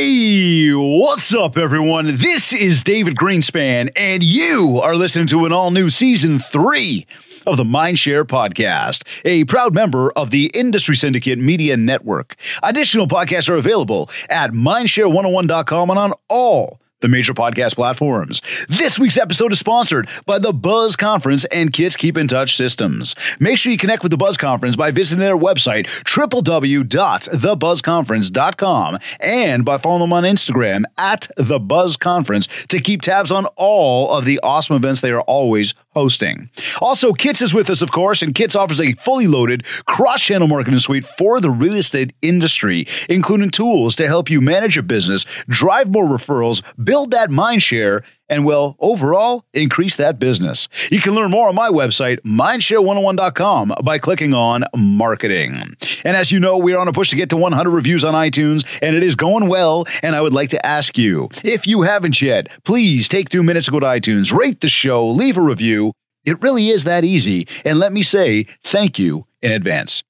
Hey, what's up, everyone? This is David Greenspan, and you are listening to an all-new Season 3 of the Mindshare Podcast, a proud member of the Industry Syndicate Media Network. Additional podcasts are available at mindshare101.com and on all the major podcast platforms. This week's episode is sponsored by the Buzz Conference and Kids Keep in Touch Systems. Make sure you connect with the Buzz Conference by visiting their website, www.thebuzzconference.com, and by following them on Instagram @thebuzzconference to keep tabs on all of the awesome events they are always hosting. Also, Kits is with us, of course, and Kits offers a fully loaded cross-channel marketing suite for the real estate industry, including tools to help you manage your business, drive more referrals, build that mind share, and, well, overall, increase that business. You can learn more on my website, mindshare101.com, by clicking on Marketing. And as you know, we are on a push to get to 100 reviews on iTunes, and it is going well, and I would like to ask you, if you haven't yet, please take 2 minutes to go to iTunes, rate the show, leave a review. It really is that easy, and let me say thank you in advance.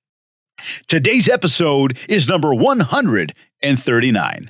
Today's episode is number 139.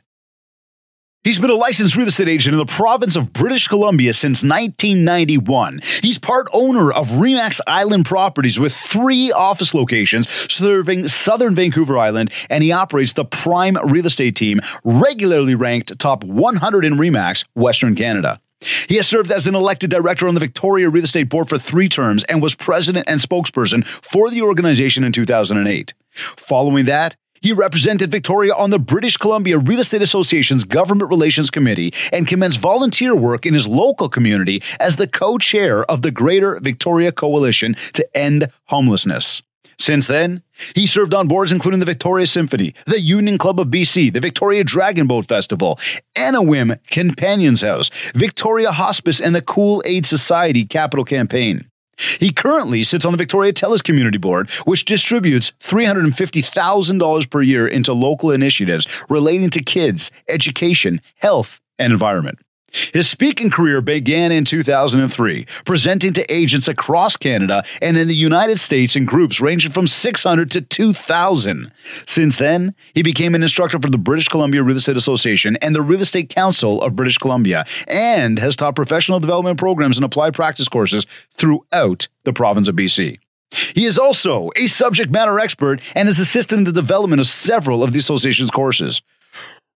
He's been a licensed real estate agent in the province of British Columbia since 1991. He's part owner of Remax Island Properties with 3 office locations serving southern Vancouver Island, and he operates the Prime Real Estate Team, regularly ranked top 100 in Remax, Western Canada. He has served as an elected director on the Victoria Real Estate Board for 3 terms and was president and spokesperson for the organization in 2008. Following that, he represented Victoria on the British Columbia Real Estate Association's Government Relations Committee and commenced volunteer work in his local community as the co-chair of the Greater Victoria Coalition to End Homelessness. Since then, he served on boards including the Victoria Symphony, the Union Club of BC, the Victoria Dragonboat Festival, Anawim Companions House, Victoria Hospice, and the Cool Aid Society Capital Campaign. He currently sits on the Victoria Telus Community Board, which distributes $350,000 per year into local initiatives relating to kids, education, health, and environment. His speaking career began in 2003, presenting to agents across Canada and in the United States in groups ranging from 600 to 2,000. Since then, he became an instructor for the British Columbia Real Estate Association and the Real Estate Council of British Columbia, and has taught professional development programs and applied practice courses throughout the province of BC. He is also a subject matter expert and has assisted in the development of several of the association's courses.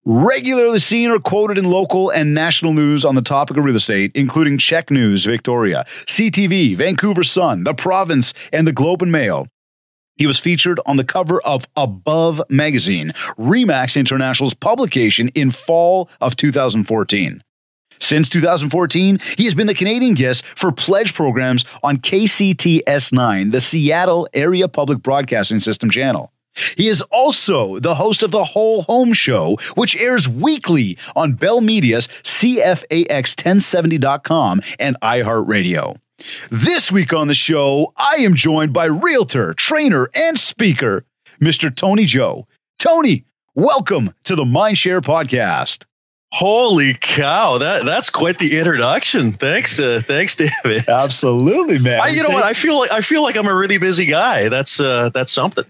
Regularly seen or quoted in local and national news on the topic of real estate, including Czech News, Victoria, CTV, Vancouver Sun, The Province, and the Globe and Mail. He was featured on the cover of Above magazine, Remax International's publication in fall of 2014. Since 2014, he has been the Canadian guest for pledge programs on KCTS9, the Seattle Area Public Broadcasting System channel. He is also the host of The Whole Home Show, which airs weekly on Bell Media's CFAX1070.com and iHeartRadio. This week on the show, I am joined by realtor, trainer, and speaker, Mr. Tony Joe. Tony, welcome to the Mindshare Podcast. Holy cow! That's quite the introduction. Thanks, David. Absolutely, man. You know what? I feel like I'm a really busy guy. That's something.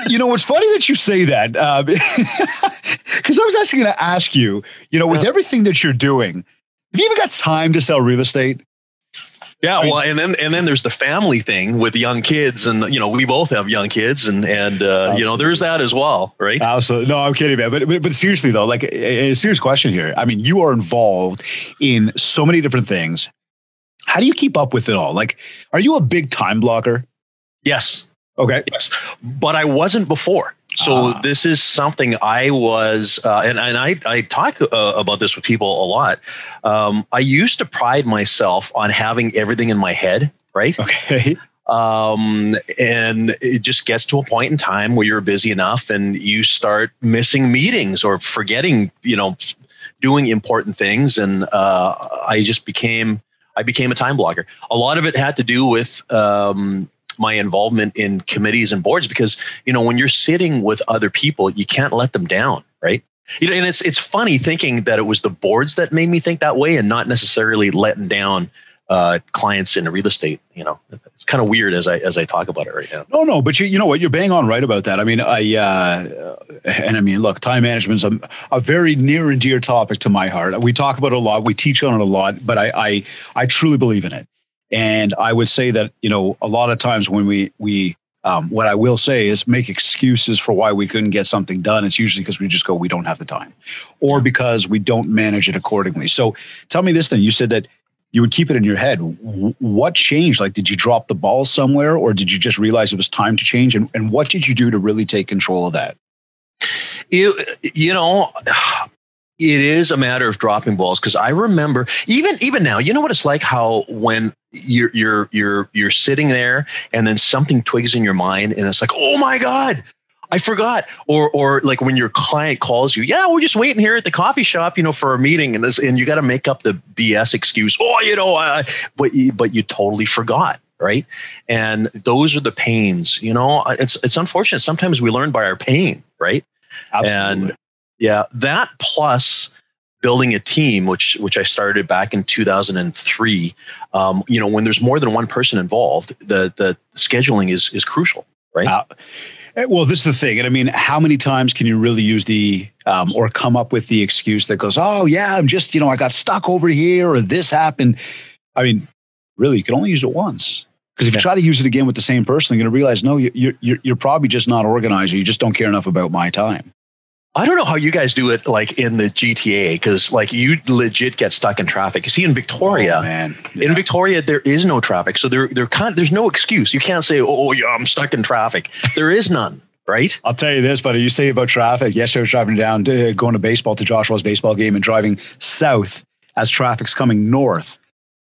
You know, it's funny that you say that, because I was actually going to ask you, with everything that you're doing, have you even got time to sell real estate? Yeah, well, and then there's the family thing with young kids, and we both have young kids, and there's that as well, right? Absolutely. No, I'm kidding, man. But seriously though, like a serious question here. I mean, you are involved in so many different things. How do you keep up with it all? Like, are you a big time blocker? Yes. Okay. Yes, but I wasn't before. So this is something I was, and I talk about this with people a lot. I used to pride myself on having everything in my head, right? Okay. And it just gets to a point in time where you're busy enough and you start missing meetings or forgetting, doing important things. And I became a time blocker. A lot of it had to do with my involvement in committees and boards, because, when you're sitting with other people, you can't let them down, right? And it's funny thinking that it was the boards that made me think that way and not necessarily letting down clients in real estate. It's kind of weird as I talk about it right now. No, but you know what? You're bang on right about that. I mean, look, time management's a very near and dear topic to my heart. We talk about it a lot. We teach on it a lot, but I truly believe in it. And I would say that, a lot of times when we what I will say is make excuses for why we couldn't get something done. It's usually because we just go, we don't have the time, or because we don't manage it accordingly. So tell me this then. You said that you would keep it in your head. What changed? Like, did you drop the ball somewhere, or did you just realize it was time to change? And what did you do to really take control of that? It is a matter of dropping balls, because I remember even now, you know what it's like, how when you're sitting there and then something twigs in your mind and it's like, oh my God, I forgot. Or like when your client calls you, yeah, we're just waiting here at the coffee shop, for a meeting, and you got to make up the BS excuse. Oh, but you totally forgot. Right. And those are the pains, it's unfortunate. Sometimes we learn by our pain. Right. Absolutely. And yeah, that plus building a team, which I started back in 2003. When there's more than one person involved, the scheduling is crucial. Right. Well, this is the thing. And I mean, how many times can you really use or come up with the excuse that goes, oh yeah, I'm just, I got stuck over here, or this happened. I mean, really, you can only use it once. Because if you try to use it again with the same person, you're going to realize, no, you're probably just not organized. Or you just don't care enough about my time. I don't know how you guys do it, like in the GTA, because like you legit get stuck in traffic. You see, in Victoria, in Victoria, there is no traffic, so there's no excuse. You can't say, "Oh, yeah, I'm stuck in traffic." There is none, right? I'll tell you this, buddy. You say about traffic. Yesterday, I was driving down, going to Joshua's baseball game, and driving south as traffic's coming north.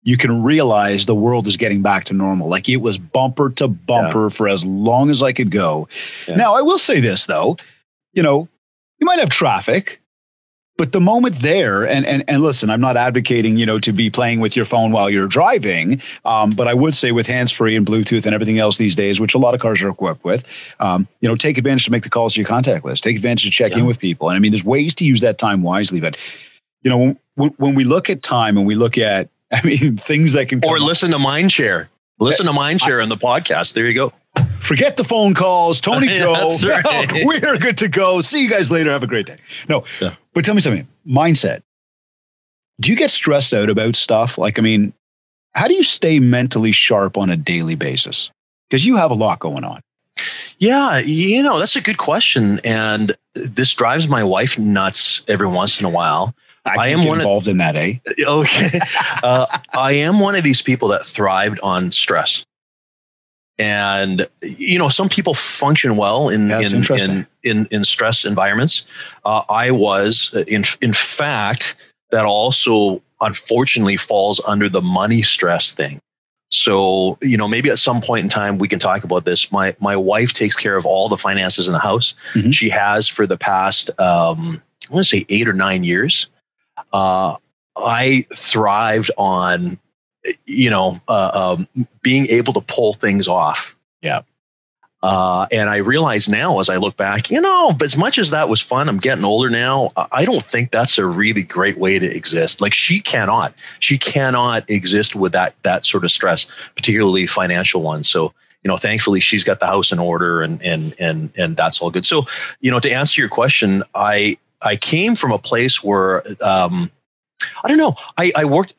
You can realize the world is getting back to normal. Like, it was bumper to bumper for as long as I could go. Yeah. Now, I will say this though, you might have traffic, but the moment there, and listen, I'm not advocating, to be playing with your phone while you're driving. But I would say with hands-free and Bluetooth and everything else these days, which a lot of cars are equipped with, take advantage to make the calls to your contact list, take advantage to check in with people. And I mean, there's ways to use that time wisely, but when we look at time and we look at, things that can come listen to Mindshare. Listen to Mindshare on the podcast. There you go. Forget the phone calls, Tony Joe. Right. We're good to go. See you guys later. Have a great day. No, but tell me something. Mindset. Do you get stressed out about stuff? Like, how do you stay mentally sharp on a daily basis? Because you have a lot going on. Yeah, that's a good question. And this drives my wife nuts every once in a while. I am involved in that, eh? Okay. I am one of these people that thrived on stress. And, some people function well in stress environments. I was, in fact, that also unfortunately falls under the money stress thing. So, maybe at some point in time, we can talk about this. My wife takes care of all the finances in the house. Mm-hmm. She has for the past, I want to say 8 or 9 years. I thrived on, being able to pull things off. Yeah. And I realize now, as I look back, but as much as that was fun, I'm getting older now. I don't think that's a really great way to exist. Like, she cannot exist with that sort of stress, particularly financial ones. So, thankfully she's got the house in order and that's all good. So, to answer your question, I came from a place where, I don't know. I worked,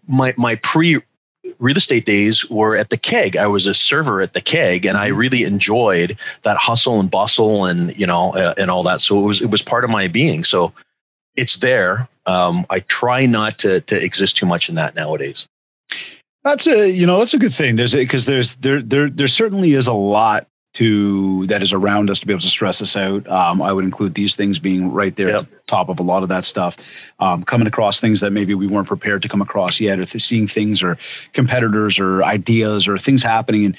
my pre-real estate days were at the Keg. I was a server at the Keg, and I really enjoyed that hustle and bustle and, and all that. So it was part of my being. So it's there. I try not to exist too much in that nowadays. That's a good thing. There certainly is a lot that is around us to be able to stress us out. I would include these things being right there at the top of a lot of that stuff. Coming across things that maybe we weren't prepared to come across yet, or seeing things or competitors or ideas or things happening.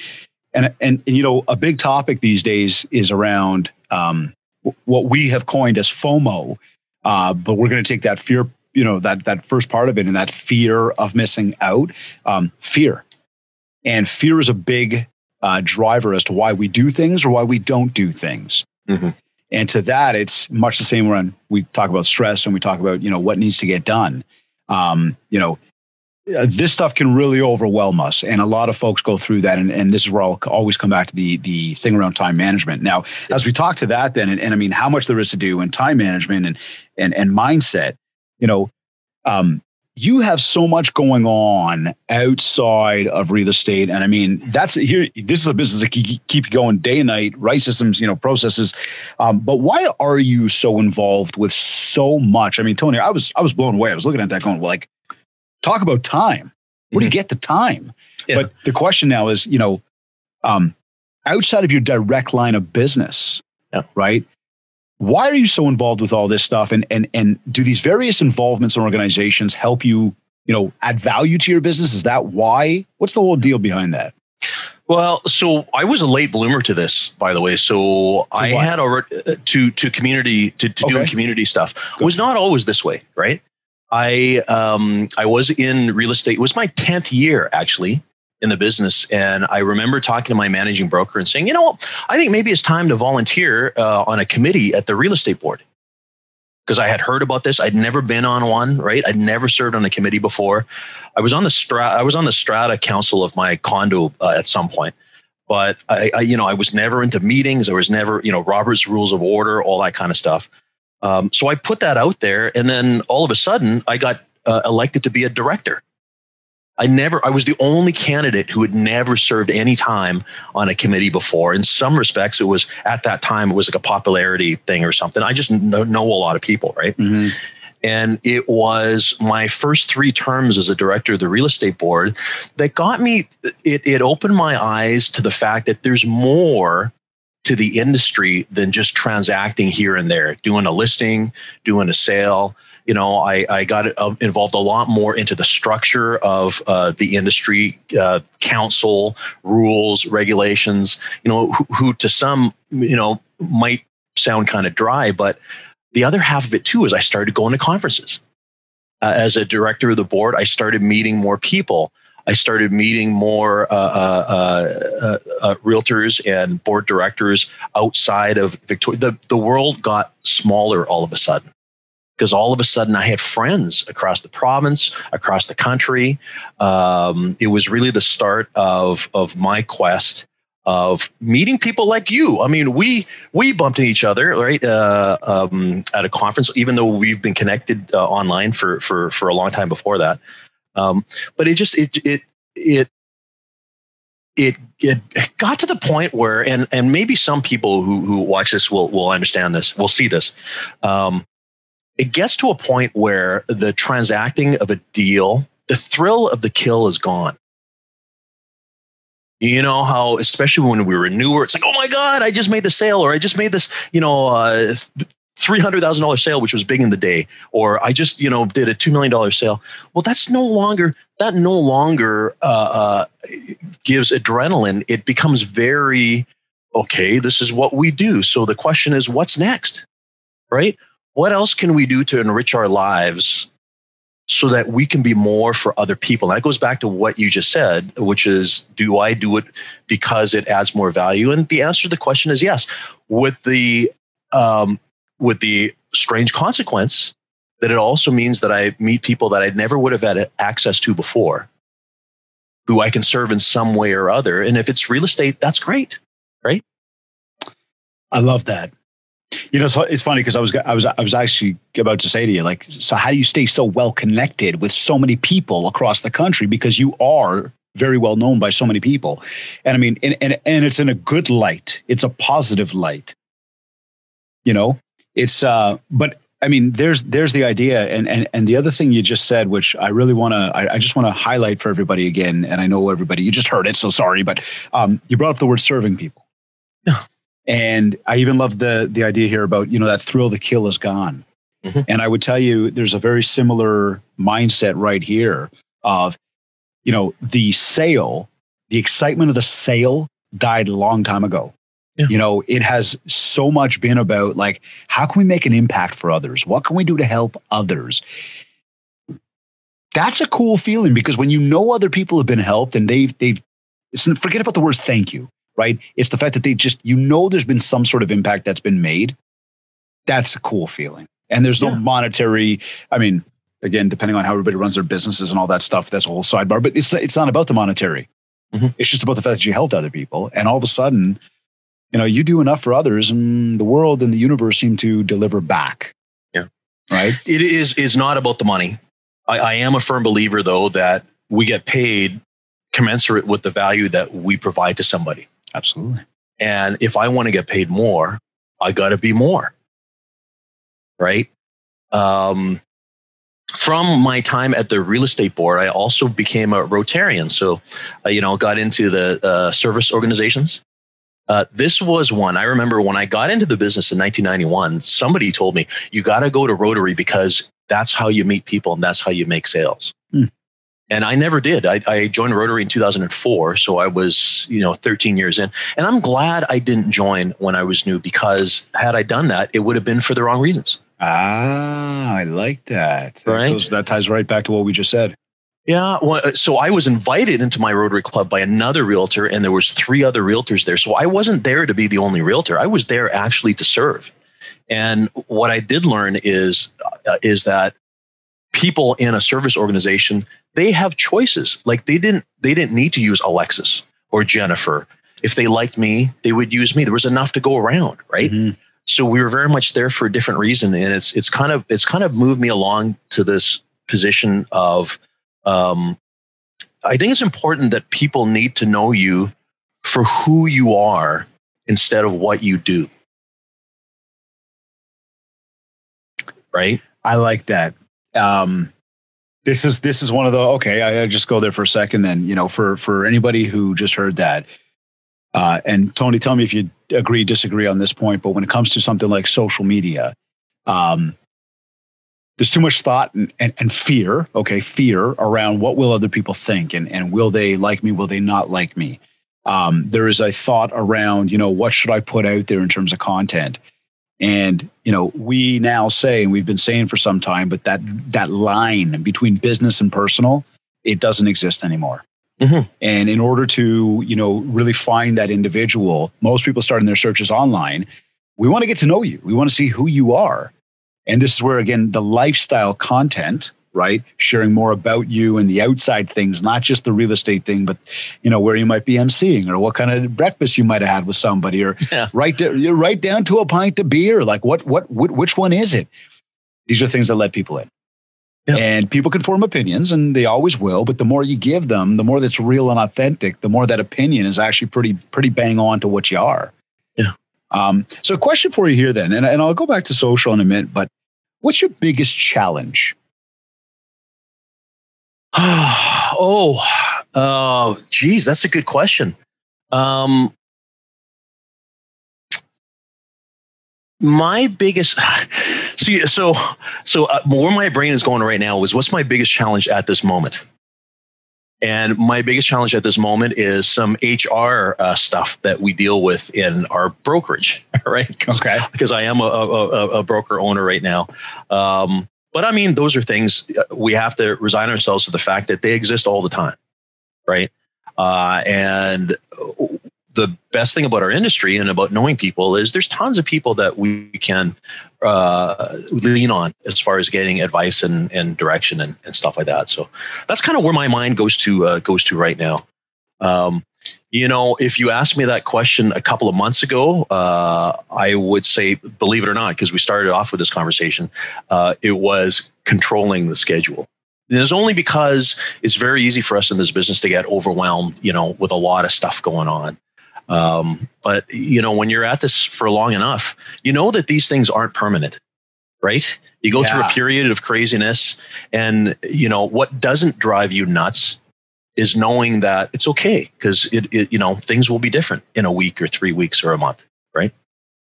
And a big topic these days is around what we have coined as FOMO. But we're going to take that fear, that first part of it, and that fear of missing out, fear. And fear is a big driver as to why we do things or why we don't do things. Mm-hmm. And to that, it's much the same when we talk about stress and we talk about, what needs to get done. this stuff can really overwhelm us. And a lot of folks go through that. And this is where I'll always come back to the thing around time management. Now, as we talk to that then, and I mean, how much there is to do in time management and mindset, you have so much going on outside of real estate. And I mean, this is a business that can keep you going day and night, right? Systems, processes. But why are you so involved with so much? I mean, Tony, I was blown away. I was looking at that going, like, talk about time. Where do you get the time? Yeah. But the question now is, outside of your direct line of business, right? Why are you so involved with all this stuff? And do these various involvements in organizations help you, add value to your business? Is that why? What's the whole deal behind that? Well, so I was a late bloomer to this, by the way. So I had to community to doing community stuff. It was not always this way, right? I was in real estate. It was my 10th year actually in the business. And I remember talking to my managing broker and saying, I think maybe it's time to volunteer on a committee at the real estate board. Because I had heard about this. I'd never been on one, right? I'd never served on a committee before. I was on the strata council of my condo at some point. But I was never into meetings. I was never, Robert's Rules of Order, all that kind of stuff. So I put that out there. And then all of a sudden I got elected to be a director. I was the only candidate who had never served any time on a committee before. In some respects, at that time, it was like a popularity thing or something. I just know a lot of people, right? Mm-hmm. And it was my first 3 terms as a director of the real estate board that got me, it opened my eyes to the fact that there's more to the industry than just transacting here and there, doing a listing, doing a sale. I got involved a lot more into the structure of the industry, council, rules, regulations, who to some, might sound kind of dry, but the other half of it too is I started going to conferences. As a director of the board, I started meeting more people. I started meeting more realtors and board directors outside of Victoria. The world got smaller all of a sudden. Because all of a sudden I had friends across the province, across the country. It was really the start of my quest of meeting people like you. I mean, we bumped into each other, right, at a conference, even though we've been connected online for a long time before that. But it got to the point where, and maybe some people who watch this will understand this, will see this. It gets to a point where the transacting of a deal, the thrill of the kill is gone. You know how, especially when we were newer, it's like, oh my God, I just made the sale, or I just made this, $300,000 sale, which was big in the day, or I just, did a $2 million sale. Well, that no longer gives adrenaline. It becomes very, okay, this is what we do. So the question is, what's next, right? What else can we do to enrich our lives so that we can be more for other people? And that goes back to what you just said, which is, do I do it because it adds more value? And the answer to the question is yes, with the strange consequence that it also means that I meet people that I never would have had access to before, who I can serve in some way or other. And if it's real estate, that's great, right? I love that. So it's funny because I was actually about to say to you, like, so how do you stay so well connected with so many people across the country? Because you are very well known by so many people. And I mean, and it's in a good light. It's a positive light. It's but I mean, there's the idea. And the other thing you just said, which I really I just want to highlight for everybody again. And I know everybody, you just heard it, so sorry, but you brought up the word serving people. Yeah. And I even love the idea here about, that thrill, the kill is gone. Mm-hmm. And I would tell you, there's a very similar mindset right here of, the sale, the excitement of the sale died a long time ago. Yeah. It has so much been about, like, how can we make an impact for others? What can we do to help others? That's a cool feeling, because when other people have been helped and they've forget about the words thank you. Right? It's the fact that they just, there's been some sort of impact that's been made. That's a cool feeling. And there's no monetary, I mean, again, depending on how everybody runs their businesses and all that stuff, that's a whole sidebar. But it's not about the monetary. Mm-hmm. It's just about the fact that you helped other people, and all of a sudden, you do enough for others, and the world and the universe seem to deliver back. Yeah, right. It's not about the money. I am a firm believer, though, that we get paid commensurate with the value that we provide to somebody. Absolutely. And if I want to get paid more, I got to be more. Right. From my time at the real estate board, I also became a Rotarian. So, got into the service organizations. This was one. I remember when I got into the business in 1991, somebody told me, you got to go to Rotary because that's how you meet people and that's how you make sales. And I never did. I joined Rotary in 2004. So I was, 13 years in. And I'm glad I didn't join when I was new, because had I done that, it would have been for the wrong reasons. Ah, I like that. Right. That ties right back to what we just said. Yeah. Well, so I was invited into my Rotary Club by another realtor, and there was 3 other realtors there. So I wasn't there to be the only realtor. I was there actually to serve. And what I did learn is that people in a service organization, they have choices. Like they didn't need to use Alexis or Jennifer. If they liked me, they would use me. There was enough to go around, right? Mm-hmm. So we were very much there for a different reason, and it's kind of moved me along to this position of. I think it's important that people need to know you for who you are instead of what you do. Right? I like that. This is one of the, okay, I just go there for a second then, for anybody who just heard that. And Tony, tell me if you agree, disagree on this point, but when it comes to something like social media, there's too much thought and fear, fear around what will other people think and will they like me, will they not like me? There is a thought around, what should I put out there in terms of content? And, we now say, and we've been saying for some time, but that line between business and personal, it doesn't exist anymore. Mm-hmm. And in order to, really find that individual, most people starting their searches online, we want to get to know you. We want to see who you are. And this is where, again, the lifestyle content, right? Sharing more about you and the outside things, not just the real estate thing, but, where you might be emceeing or what kind of breakfast you might have had with somebody or right down to a pint of beer. Like which one is it? These are things that let people in. Yeah. And people can form opinions, and they always will. But the more you give them, the more that's real and authentic, the more that opinion is actually pretty bang on to what you are. Yeah. So a question for you here then, and I'll go back to social in a minute, but what's your biggest challenge? Geez, that's a good question. My biggest, where my brain is going right now is what's my biggest challenge at this moment? And my biggest challenge at this moment is some HR stuff that we deal with in our brokerage, right? Because I am a broker owner right now. But I mean, those are things we have to resign ourselves to the fact that they exist all the time, right? And the best thing about our industry and about knowing people is there's tons of people that we can lean on as far as getting advice and direction and stuff like that. So that's kind of where my mind goes to right now. If you asked me that question a couple of months ago, I would say, believe it or not, because we started off with this conversation, it was controlling the schedule. And it's only because it's very easy for us in this business to get overwhelmed, with a lot of stuff going on. But when you're at this for long enough, that these things aren't permanent, right? You go through a period of craziness, and what doesn't drive you nuts is knowing that it's okay, because things will be different in a week or 3 weeks or a month, right?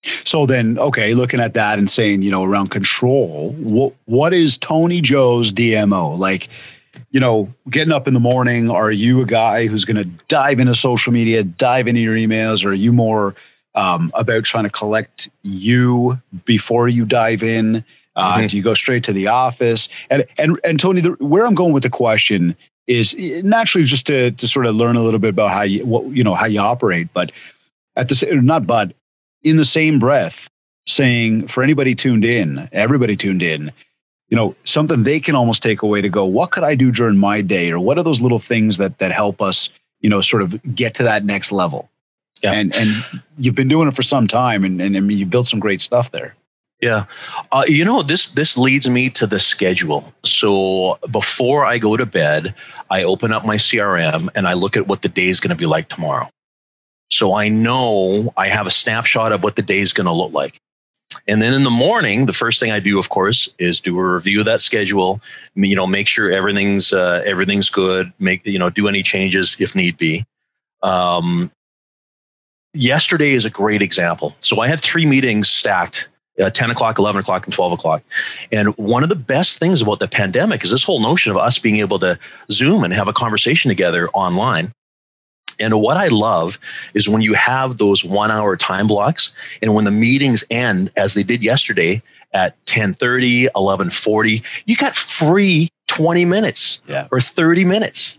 So then, looking at that and saying, around control, what is Tony Joe's DMO? Like, getting up in the morning, are you a guy who's going to dive into social media, dive into your emails, or are you more about trying to collect you before you dive in? Do you go straight to the office? And Tony, where I'm going with the question is naturally just to sort of learn a little bit about how you operate, but in the same breath, saying for everybody tuned in, something they can almost take away to go, what could I do during my day? Or what are those little things that help us, sort of get to that next level? Yeah. And you've been doing it for some time, and I mean, you built some great stuff there. Yeah. This leads me to the schedule. So before I go to bed, I open up my CRM and I look at what the day is going to be like tomorrow. So I know I have a snapshot of what the day is going to look like. And then in the morning, the first thing I do, of course, is do a review of that schedule, make sure everything's good, do any changes if need be. Yesterday is a great example. So I had 3 meetings stacked, 10 o'clock, 11 o'clock, and 12 o'clock. And one of the best things about the pandemic is this whole notion of us being able to Zoom and have a conversation together online. And what I love is when you have those 1 hour time blocks, and when the meetings end, as they did yesterday at 10:30, 11:40, you got free 20 minutes or 30 minutes.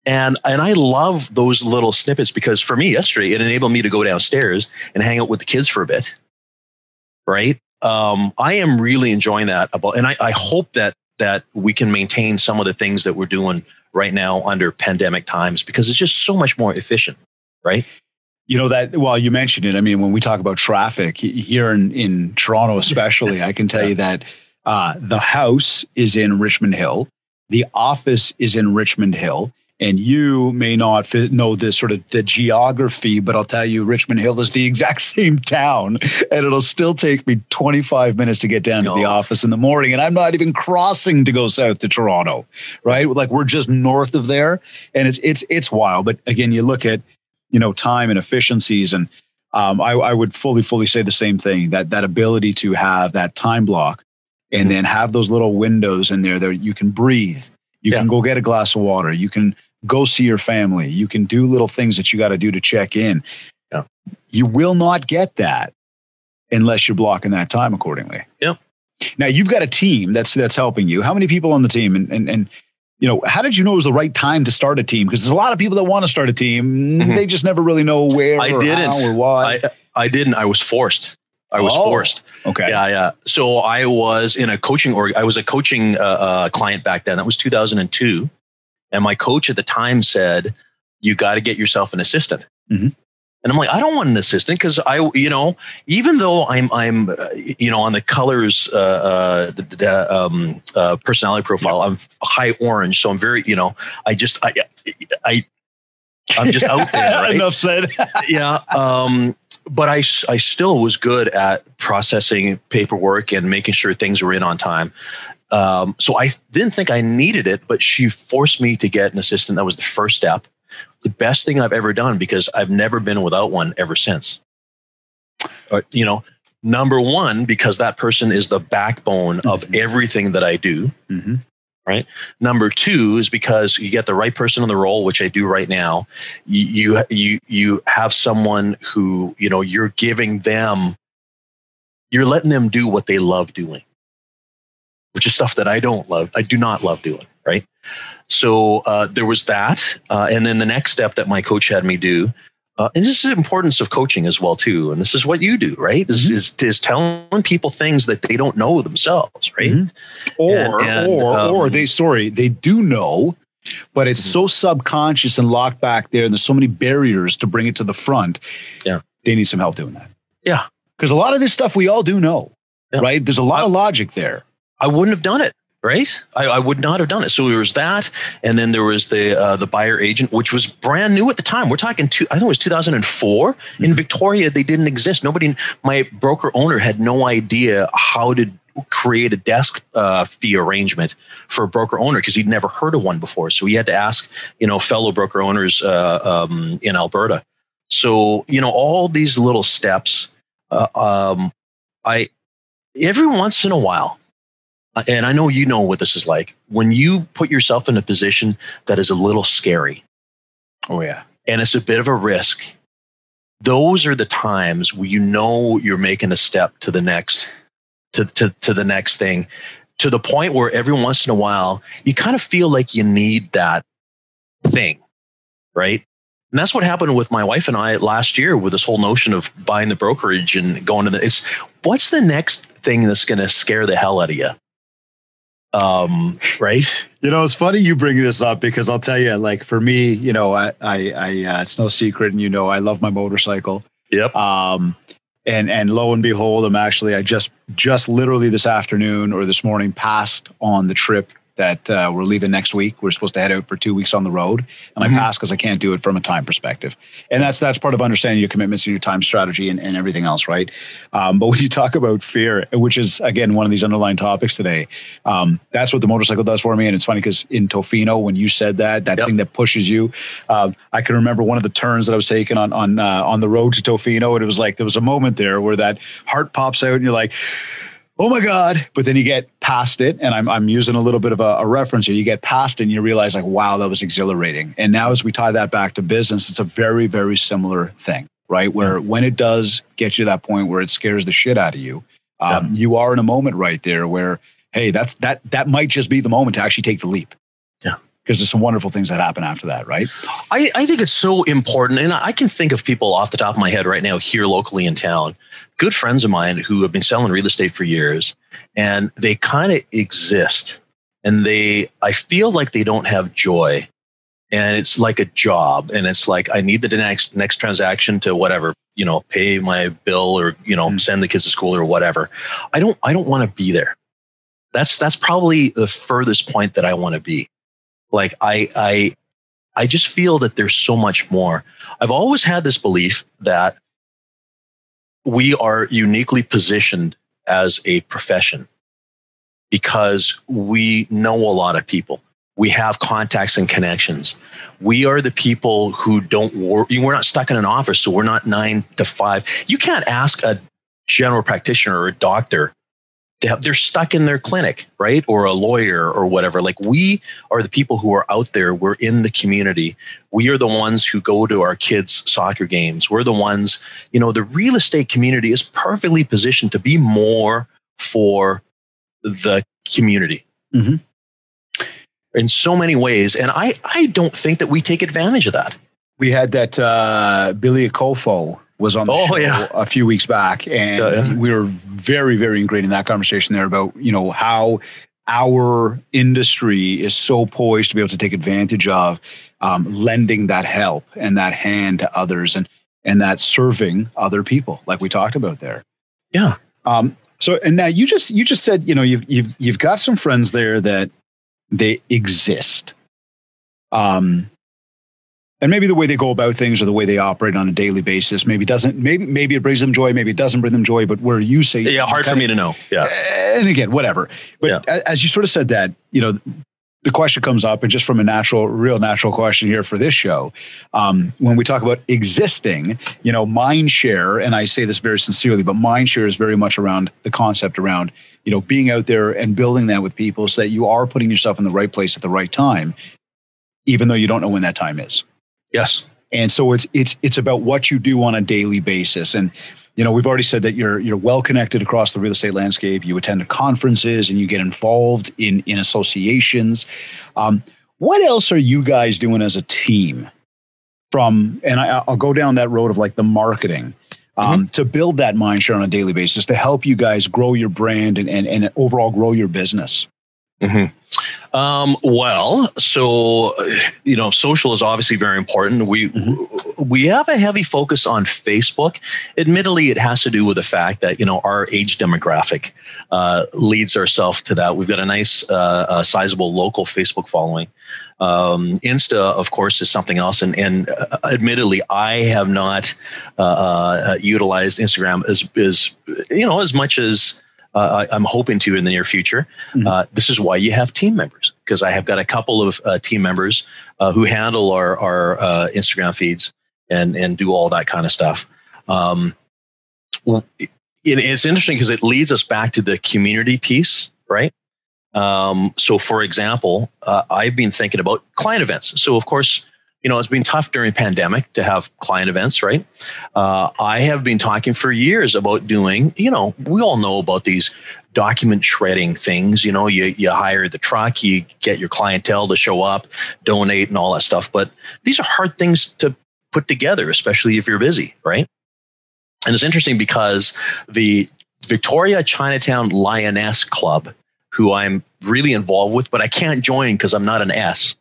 And I love those little snippets, because for me yesterday, it enabled me to go downstairs and hang out with the kids for a bit. Right. I am really enjoying that and I hope that we can maintain some of the things that we're doing right now under pandemic times, because it's just so much more efficient. Right. Well, you mentioned it. I mean, when we talk about traffic here in Toronto, especially, I can tell you that the house is in Richmond Hill. The office is in Richmond Hill. And you may not know this sort of the geography, but I'll tell you, Richmond Hill is the exact same town, and it'll still take me 25 minutes to get down to the office in the morning. And I'm not even crossing to go south to Toronto, right? Like, we're just north of there, and it's wild. But again, you look at, time and efficiencies, and I would fully say the same thing, that ability to have that time block and then have those little windows in there that you can breathe. You can go get a glass of water. You can go see your family. You can do little things that you got to do to check in. Yeah. You will not get that unless you're blocking that time accordingly. Yeah. Now, you've got a team that's helping you. How many people on the team? And how did you know it was the right time to start a team? Because there's a lot of people that want to start a team. Mm-hmm. They just never really know where how or why. I didn't. I was forced. Forced. Okay. Yeah. So I was in a coaching I was a coaching client back then. That was 2002. And my coach at the time said, you got to get yourself an assistant. Mm-hmm. And I'm like, I don't want an assistant, because even though I'm on the colors, personality profile, I'm high orange. So I'm very, I'm just out there. Right? Enough said. Yeah. But I still was good at processing paperwork and making sure things were in on time. So I didn't think I needed it, but she forced me to get an assistant. That was the first step. The best thing I've ever done, because I've never been without one ever since. Number one, because that person is the backbone of everything that I do. Mm-hmm. Right. Number two is because you get the right person in the role, which I do right now. You have someone who, you're letting them do what they love doing, which is stuff that I don't love. I do not love doing. Right. So there was that. And then the next step that my coach had me do, and this is the importance of coaching as well, too. And this is what you do, right? This is telling people things that they don't know themselves, right? Mm-hmm. Or they do know, but it's so subconscious and locked back there. And there's so many barriers to bring it to the front. Yeah. They need some help doing that. Yeah. Because a lot of this stuff we all do know, right? There's a lot of logic there. I wouldn't have done it. Right? I would not have done it. So there was that. And then there was the buyer agent, which was brand new at the time. We're talking I think it was 2004. Mm-hmm. In Victoria, they didn't exist. My broker owner had no idea how to create a desk fee arrangement for a broker owner, because he'd never heard of one before. So he had to ask, fellow broker owners in Alberta. So, all these little steps, every once in a while, and I know you know what this is like, when you put yourself in a position that is a little scary. Oh, yeah. And it's a bit of a risk. Those are the times where you're making a step to the next, to the next thing, to the point where every once in a while, you kind of feel like you need that thing, right? And that's what happened with my wife and I last year with this whole notion of buying the brokerage and going to what's the next thing that's going to scare the hell out of you? Right. It's funny you bring this up because I'll tell you, like for me, I it's no secret, and I love my motorcycle. Yep. And lo and behold, I just literally this afternoon or this morning passed on the trip that we're leaving next week. We're supposed to head out for 2 weeks on the road, and I passed because I can't do it from a time perspective. And that's part of understanding your commitments and your time strategy and everything else, right? But when you talk about fear, which is again one of these underlying topics today, that's what the motorcycle does for me. And it's funny because in Tofino, when you said that thing that pushes you, I can remember one of the turns that I was taking on the road to Tofino, and it was like there was a moment there where that heart pops out, and you're like, oh my God. But then you get past it. And I'm using a little bit of a reference here. You get past it and you realize like, wow, that was exhilarating. And now as we tie that back to business, it's a very, very similar thing, right? Where when it does get you to that point where it scares the shit out of you, you are in a moment right there where, hey, that might just be the moment to actually take the leap. Yeah. Because there's some wonderful things that happen after that, right? I think it's so important. And I can think of people off the top of my head right now here locally in town, good friends of mine who have been selling real estate for years, and they kind of exist. And I feel like they don't have joy. And it's like a job. And it's like, I need the next transaction to whatever, pay my bill or, send the kids to school or whatever. I don't want to be there. That's probably the furthest point that I want to be. Like I just feel that there's so much more. I've always had this belief that we are uniquely positioned as a profession because we know a lot of people. We have contacts and connections. We are the people who don't work. We're not stuck in an office, so we're not 9 to 5. You can't ask a general practitioner or a doctor. They're stuck in their clinic, right? Or a lawyer or whatever. Like we are the people who are out there. We're in the community. We are the ones who go to our kids' soccer games. We're the ones, the real estate community is perfectly positioned to be more for the community in so many ways. And I don't think that we take advantage of that. We had that Billy Akofo was on the show a few weeks back, and we were very, very ingrained in that conversation there about, how our industry is so poised to be able to take advantage of lending that help and that hand to others and that serving other people, like we talked about there. Yeah. So, and now you just said, you've got some friends there that they exist. And maybe the way they go about things or the way they operate on a daily basis, maybe it brings them joy, maybe it doesn't bring them joy, but where you say, hard for me to know. Yeah. And again, whatever. But as you sort of said that, the question comes up, and just from a real natural question here for this show, when we talk about existing, mind share, and I say this very sincerely, but mind share is very much around the concept around, being out there and building that with people so that you are putting yourself in the right place at the right time, even though you don't know when that time is. Yes. And so it's about what you do on a daily basis. And, we've already said that you're well connected across the real estate landscape. You attend conferences and you get involved in associations. What else are you guys doing as a team and I'll go down that road of like the marketing to build that mind share on a daily basis to help you guys grow your brand and overall grow your business? Well, so, social is obviously very important. We have a heavy focus on Facebook. Admittedly, it has to do with the fact that, our age demographic leads ourselves to that. We've got a nice, sizable local Facebook following. Insta, of course, is something else. And admittedly, I have not utilized Instagram as much as I'm hoping to in the near future. This is why you have team members, because I have got a couple of team members who handle our Instagram feeds and do all that kind of stuff. It's interesting because it leads us back to the community piece, right? So, for example, I've been thinking about client events. So, of course, it's been tough during pandemic to have client events, right? I have been talking for years about doing, we all know about these document shredding things. You hire the truck, you get your clientele to show up, donate and all that stuff. But these are hard things to put together, especially if you're busy, right? And it's interesting because the Victoria Chinatown Lioness Club who I'm really involved with, but I can't join because I'm not an S.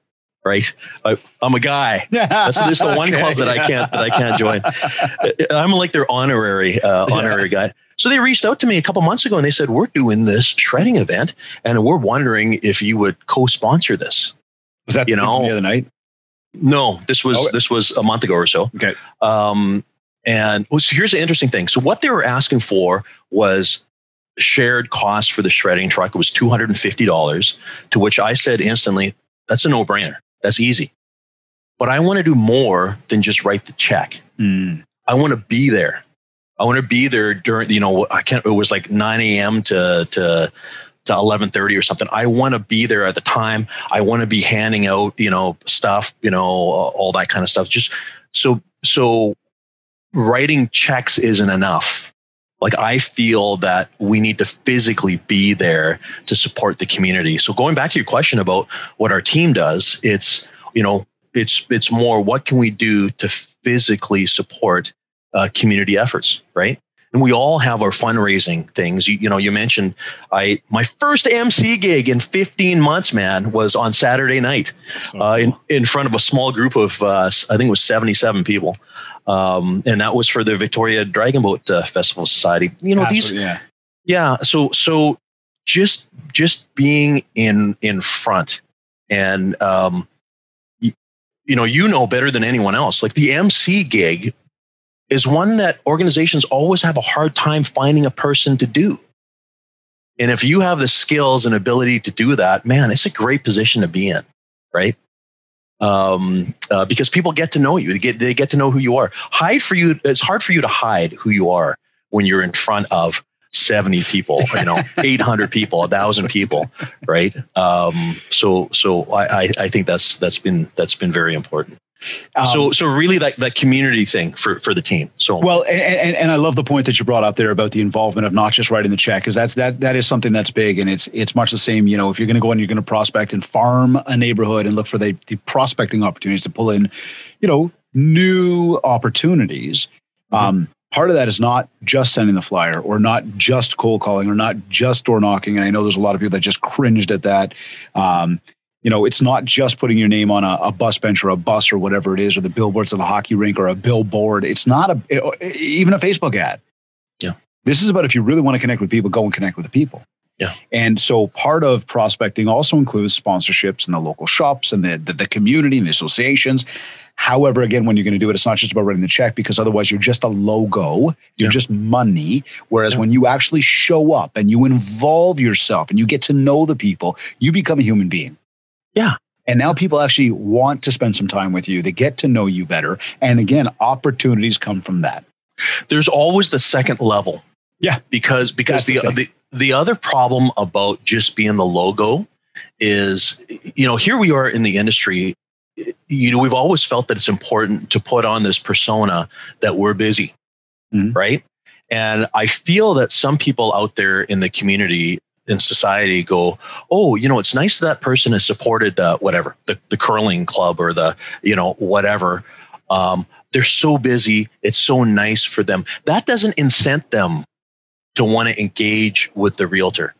Right, I'm a guy. That's the one club that I can't join. I'm like their honorary guy. So they reached out to me a couple months ago and they said, we're doing this shredding event and we're wondering if you would co-sponsor this. Was that the other night? No, this was a month ago or so. Okay. And so here's the interesting thing. So what they were asking for was shared costs for the shredding truck. It was $250, to which I said instantly, that's a no-brainer. That's easy. But I want to do more than just write the check. I want to be there. I want to be there during, it was like 9 a.m. to 11:30 or something. I want to be there at the time. I want to be handing out, stuff, all that kind of stuff. Just so writing checks isn't enough. Like, I feel that we need to physically be there to support the community. So going back to your question about what our team does, it's more, what can we do to physically support community efforts, right? And we all have our fundraising things. You mentioned my first MC gig in 15 months, man, was on Saturday night in front of a small group of, I think it was 77 people. And that was for the Victoria Dragonboat Festival Society. So just being in front, and better than anyone else. Like, the MC gig is one that organizations always have a hard time finding a person to do. And if you have the skills and ability to do that, man, it's a great position to be in, right? Because people get to know you. They get to know who you are. It's hard for you to hide who you are when you're in front of 70 people, 800 people, 1,000 people, right? So I think that's been very important. So really that community thing for the team. So well, and I love the point that you brought up there about the involvement of not just writing the check, because that is something that's big, and it's much the same. If you're going to go and you're going to prospect and farm a neighborhood and look for the prospecting opportunities to pull in, new opportunities. Part of that is not just sending the flyer, or not just cold calling, or not just door knocking. And I know there's a lot of people that just cringed at that. It's not just putting your name on a bus bench or a bus or whatever it is, or the billboards of the hockey rink or a billboard. It's not even a Facebook ad. Yeah. This is about, if you really want to connect with people, go and connect with the people. Yeah. And so part of prospecting also includes sponsorships in the local shops and the community and the associations. However, again, when you're going to do it, it's not just about writing the check, because otherwise you're just a logo. You're just money. Whereas when you actually show up and you involve yourself and you get to know the people, you become a human being. Yeah. And now people actually want to spend some time with you. They get to know you better. And again, opportunities come from that. There's always the second level. Yeah. Because the other problem about just being the logo is, here we are in the industry. We've always felt that it's important to put on this persona that we're busy, right? And I feel that some people out there in the community, in society, go, oh, it's nice that person has supported the curling club or the, whatever. They're so busy. It's so nice for them. That doesn't incent them to want to engage with the realtor.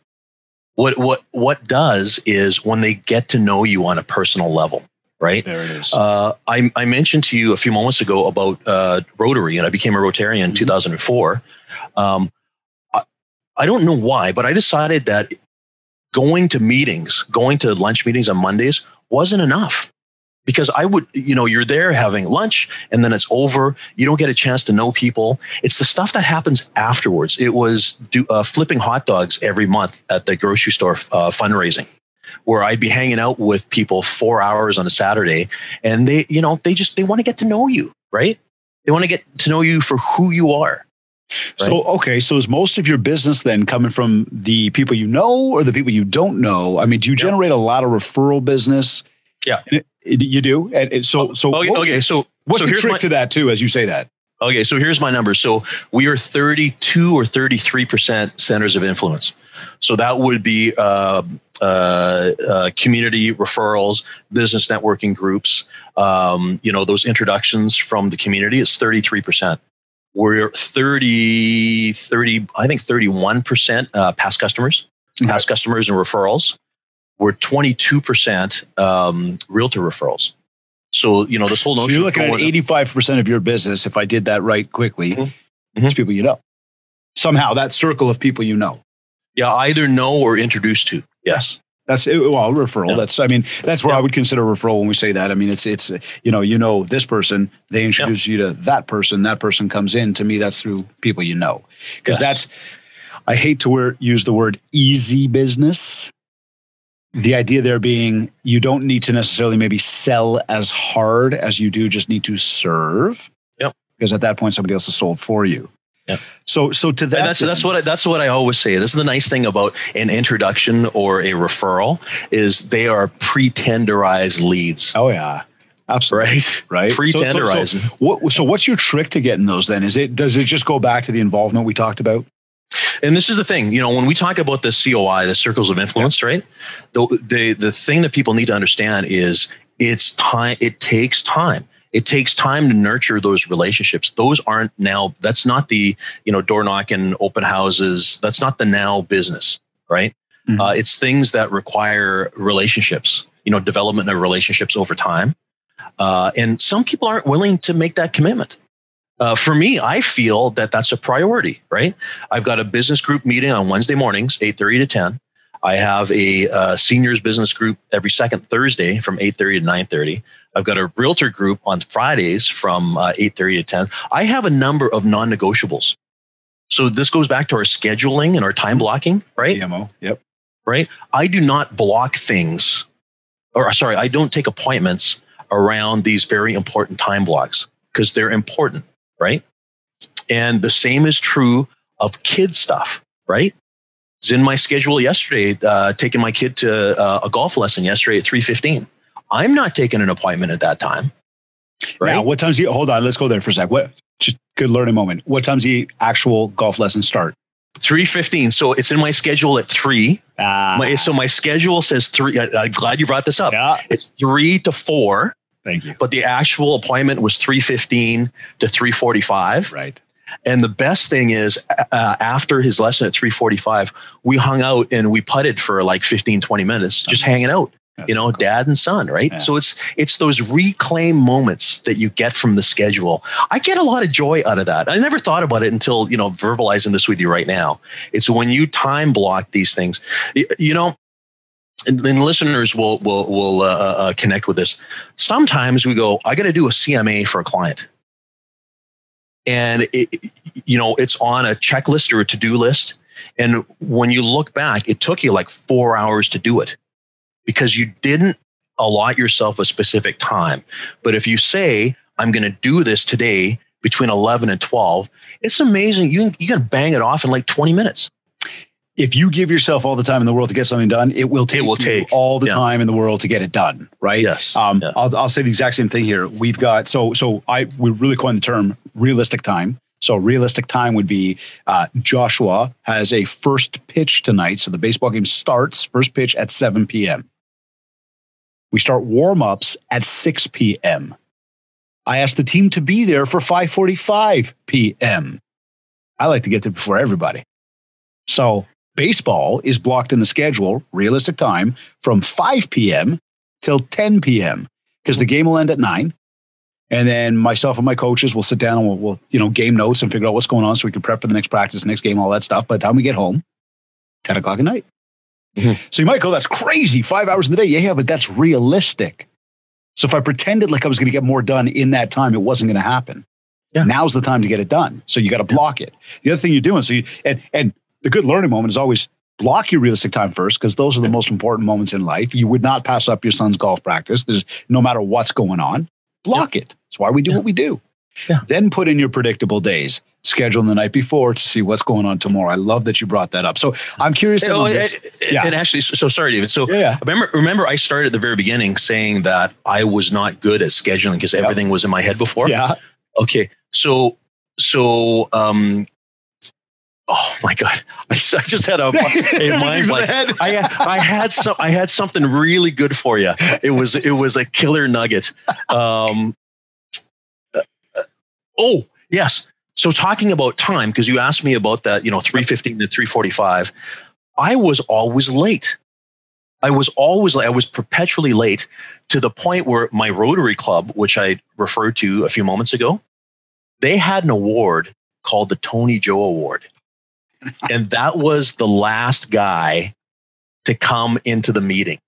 What does is when they get to know you on a personal level, right? There it is. I mentioned to you a few moments ago about Rotary, and I became a Rotarian in 2004. I don't know why, but I decided that going to lunch meetings on Mondays wasn't enough. Because I would, you're there having lunch and then it's over. You don't get a chance to know people. It's the stuff that happens afterwards. It was flipping hot dogs every month at the grocery store fundraising, where I'd be hanging out with people 4 hours on a Saturday, and they want to get to know you, right? They want to get to know you for who you are. Right? So is most of your business then coming from the people you know or the people you don't know? I mean, do you generate a lot of referral business? Yeah. You do? And so what's the trick to that too, as you say that? Okay, so here's my numbers. So we are 32 or 33% centers of influence. So that would be community referrals, business networking groups, those introductions from the community. It's 33%. We're 31% past customers. past customers and referrals. We're 22% realtor referrals. So, this whole notion. So you're looking at 85% of your business, if I did that right quickly, it's people you know. Somehow, that circle of people you know. Yeah, either know or introduced to. Yes. That's referral. Yeah. That's where I would consider referral when we say that. I mean, it's you know this person, they introduce you to that person comes in. To me, that's through people you know. Because that's, I hate to use the word easy business. The idea there being you don't need to necessarily maybe sell as hard as you do, just need to serve. Yep. Because at that point, somebody else has sold for you. Yeah. So to that, that's what I always say. This is the nice thing about an introduction or a referral is they are pre-tenderized leads. Oh yeah, absolutely. Right. Pre-tenderizing. So what's your trick to getting those then? Does it just go back to the involvement we talked about? And this is the thing, when we talk about the COI, the circles of influence, right? The thing that people need to understand is it's time. It takes time. It takes time to nurture those relationships. That's not the, door knocking, open houses. That's not the now business, right? Mm-hmm. It's things that require relationships, development of relationships over time. And some people aren't willing to make that commitment. For me, I feel that that's a priority, right? I've got a business group meeting on Wednesday mornings, 8:30 to 10. I have a seniors business group every second Thursday from 8:30 to 9:30. I've got a realtor group on Fridays from 8:30 to 10. I have a number of non-negotiables. So this goes back to our scheduling and our time blocking, right? DMO, yep. Right? I do not block things, I don't take appointments around these very important time blocks because they're important, right? And the same is true of kid stuff, right? It's in my schedule yesterday, taking my kid to a golf lesson yesterday at 3:15. I'm not taking an appointment at that time. Right? Now, what time's hold on, let's go there for a sec. Just good learning moment. What time's the actual golf lesson start? 3:15. So it's in my schedule at 3. So my schedule says 3. I'm glad you brought this up. Yeah. It's 3 to 4. Thank you. But the actual appointment was 3:15 to 3:45. Right. And the best thing is after his lesson at 3:45, we hung out and we putted for like 15, 20 minutes, just hanging out. That's cool. Dad and son, right? Yeah. So it's those reclaimed moments that you get from the schedule. I get a lot of joy out of that. I never thought about it until, verbalizing this with you right now. It's when you time block these things, and listeners will connect with this. Sometimes we go, I got to do a CMA for a client. And it's on a checklist or a to-do list. And when you look back, it took you like 4 hours to do it because you didn't allot yourself a specific time. But if you say, I'm going to do this today between 11 and 12, it's amazing. You can bang it off in like 20 minutes. If you give yourself all the time in the world to get something done, it will take all the time in the world to get it done. Right. Yes. I'll say the exact same thing here. We've got, we really coined the term realistic time. So realistic time would be Joshua has a first pitch tonight. So the baseball game starts first pitch at 7 p.m. We start warm-ups at 6 p.m. I asked the team to be there for 5:45 p.m. I like to get there before everybody. So baseball is blocked in the schedule, realistic time, from 5 p.m. till 10 p.m. because the game will end at 9. And then myself and my coaches will sit down and we'll game notes and figure out what's going on so we can prep for the next practice, next game, all that stuff. By the time we get home, 10 o'clock at night. Mm-hmm. So you might go, that's crazy, 5 hours in the day. Yeah, but that's realistic. So if I pretended like I was going to get more done in that time, it wasn't going to happen. Yeah. Now's the time to get it done. So you got to block it. The other thing you're doing, and the good learning moment is always block your realistic time first, because those are the most important moments in life. You would not pass up your son's golf practice. There's no matter what's going on, block it. That's why we do what we do. Yeah. Then put in your predictable days. Schedule the night before to see what's going on tomorrow. I love that you brought that up. So I'm curious. And actually, so sorry, David. So remember, I started at the very beginning saying that I was not good at scheduling because everything was in my head before. Yeah. Okay. So oh my God, I just had a mind blank. I had something really good for you. It was a killer nugget. Oh yes. So talking about time, because you asked me about that, 3:15 to 3:45. I was always late. I was perpetually late, to the point where my Rotary Club, which I referred to a few moments ago, they had an award called the Tony Joe Award. And that was the last guy to come into the meeting,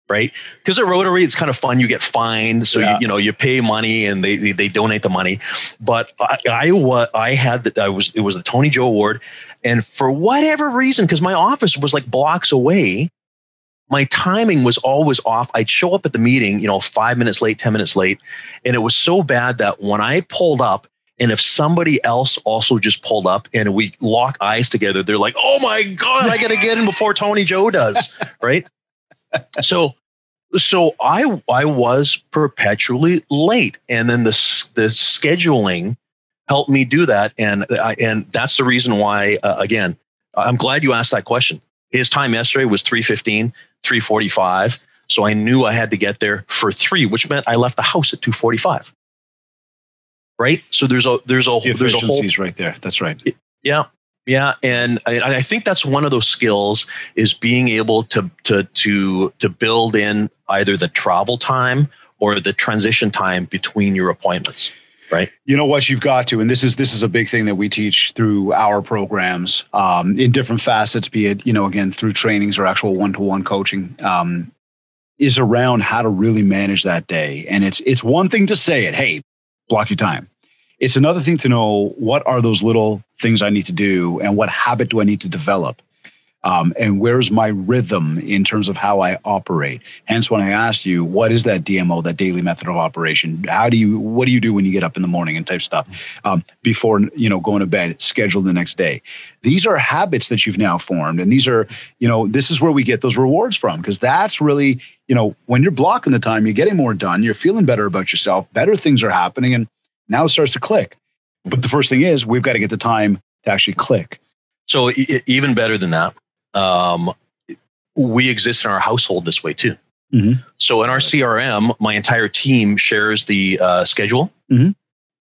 right? Because at Rotary, it's kind of fun. You get fined. So, you pay money and they donate the money. But it was the Tony Joe Award. And for whatever reason, because my office was like blocks away, my timing was always off. I'd show up at the meeting, 5 minutes late, 10 minutes late. And it was so bad that when I pulled up, and if somebody else also just pulled up and we lock eyes together, they're like, oh my God, I got to get in before Tony Joe does. Right. So I was perpetually late. And then the scheduling helped me do that. And that's the reason why, again, I'm glad you asked that question. His time yesterday was 3:15, 3:45. So I knew I had to get there for 3, which meant I left the house at 2:45. Right. So there's a whole right there. That's right. Yeah. Yeah. And I think that's one of those skills, is being able to build in either the travel time or the transition time between your appointments. Right. You know what you've got to, and this is a big thing that we teach through our programs in different facets, be it, again, through trainings or actual one-to-one coaching, is around how to really manage that day. And it's one thing to say it, hey, block your time. It's another thing to know, what are those little things I need to do and what habit do I need to develop? And where's my rhythm in terms of how I operate? Hence, when I asked you, what is that DMO, that daily method of operation? What do you do when you get up in the morning and type stuff before, going to bed, schedule the next day? These are habits that you've now formed. And these are, this is where we get those rewards from, because that's really, when you're blocking the time, you're getting more done, you're feeling better about yourself, better things are happening, and now it starts to click. But the first thing is, we've got to get the time to actually click. So even better than that, we exist in our household this way too. Mm-hmm. So in our CRM, my entire team shares the schedule. Mm-hmm.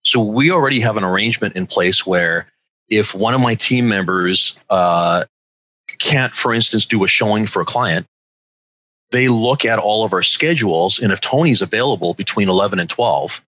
So we already have an arrangement in place where if one of my team members can't, for instance, do a showing for a client, they look at all of our schedules. And if Tony's available between 11 and 12,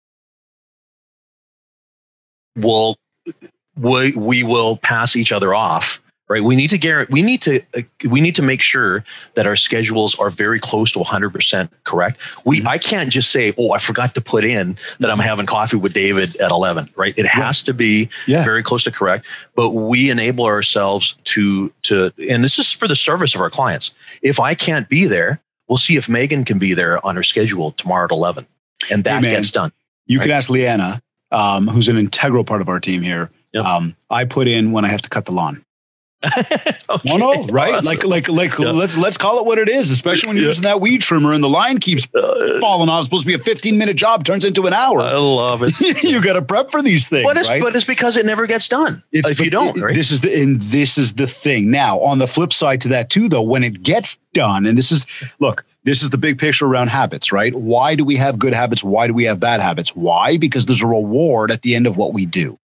we will pass each other off. Right. We need to make sure that our schedules are very close to 100% correct. I can't just say, oh, I forgot to put in that I'm having coffee with David at 11. Right. It has to be very close to correct. But we enable ourselves to, and this is for the service of our clients. If I can't be there, we'll see if Megan can be there on her schedule tomorrow at 11. And that gets done. You can ask Leanna, who's an integral part of our team here. Yep. I put in when I have to cut the lawn. Okay. No, right? Awesome. Like let's call it what it is, especially when you're using that weed trimmer and the line keeps falling off. It's supposed to be a 15-minute job, turns into an hour. I love it. You got to prep for these things. But it's because it never gets done. If you don't, right? This is the thing. Now, on the flip side to that too, though, when it gets done, and this is the big picture around habits, right? Why do we have good habits? Why do we have bad habits? Why? Because there's a reward at the end of what we do.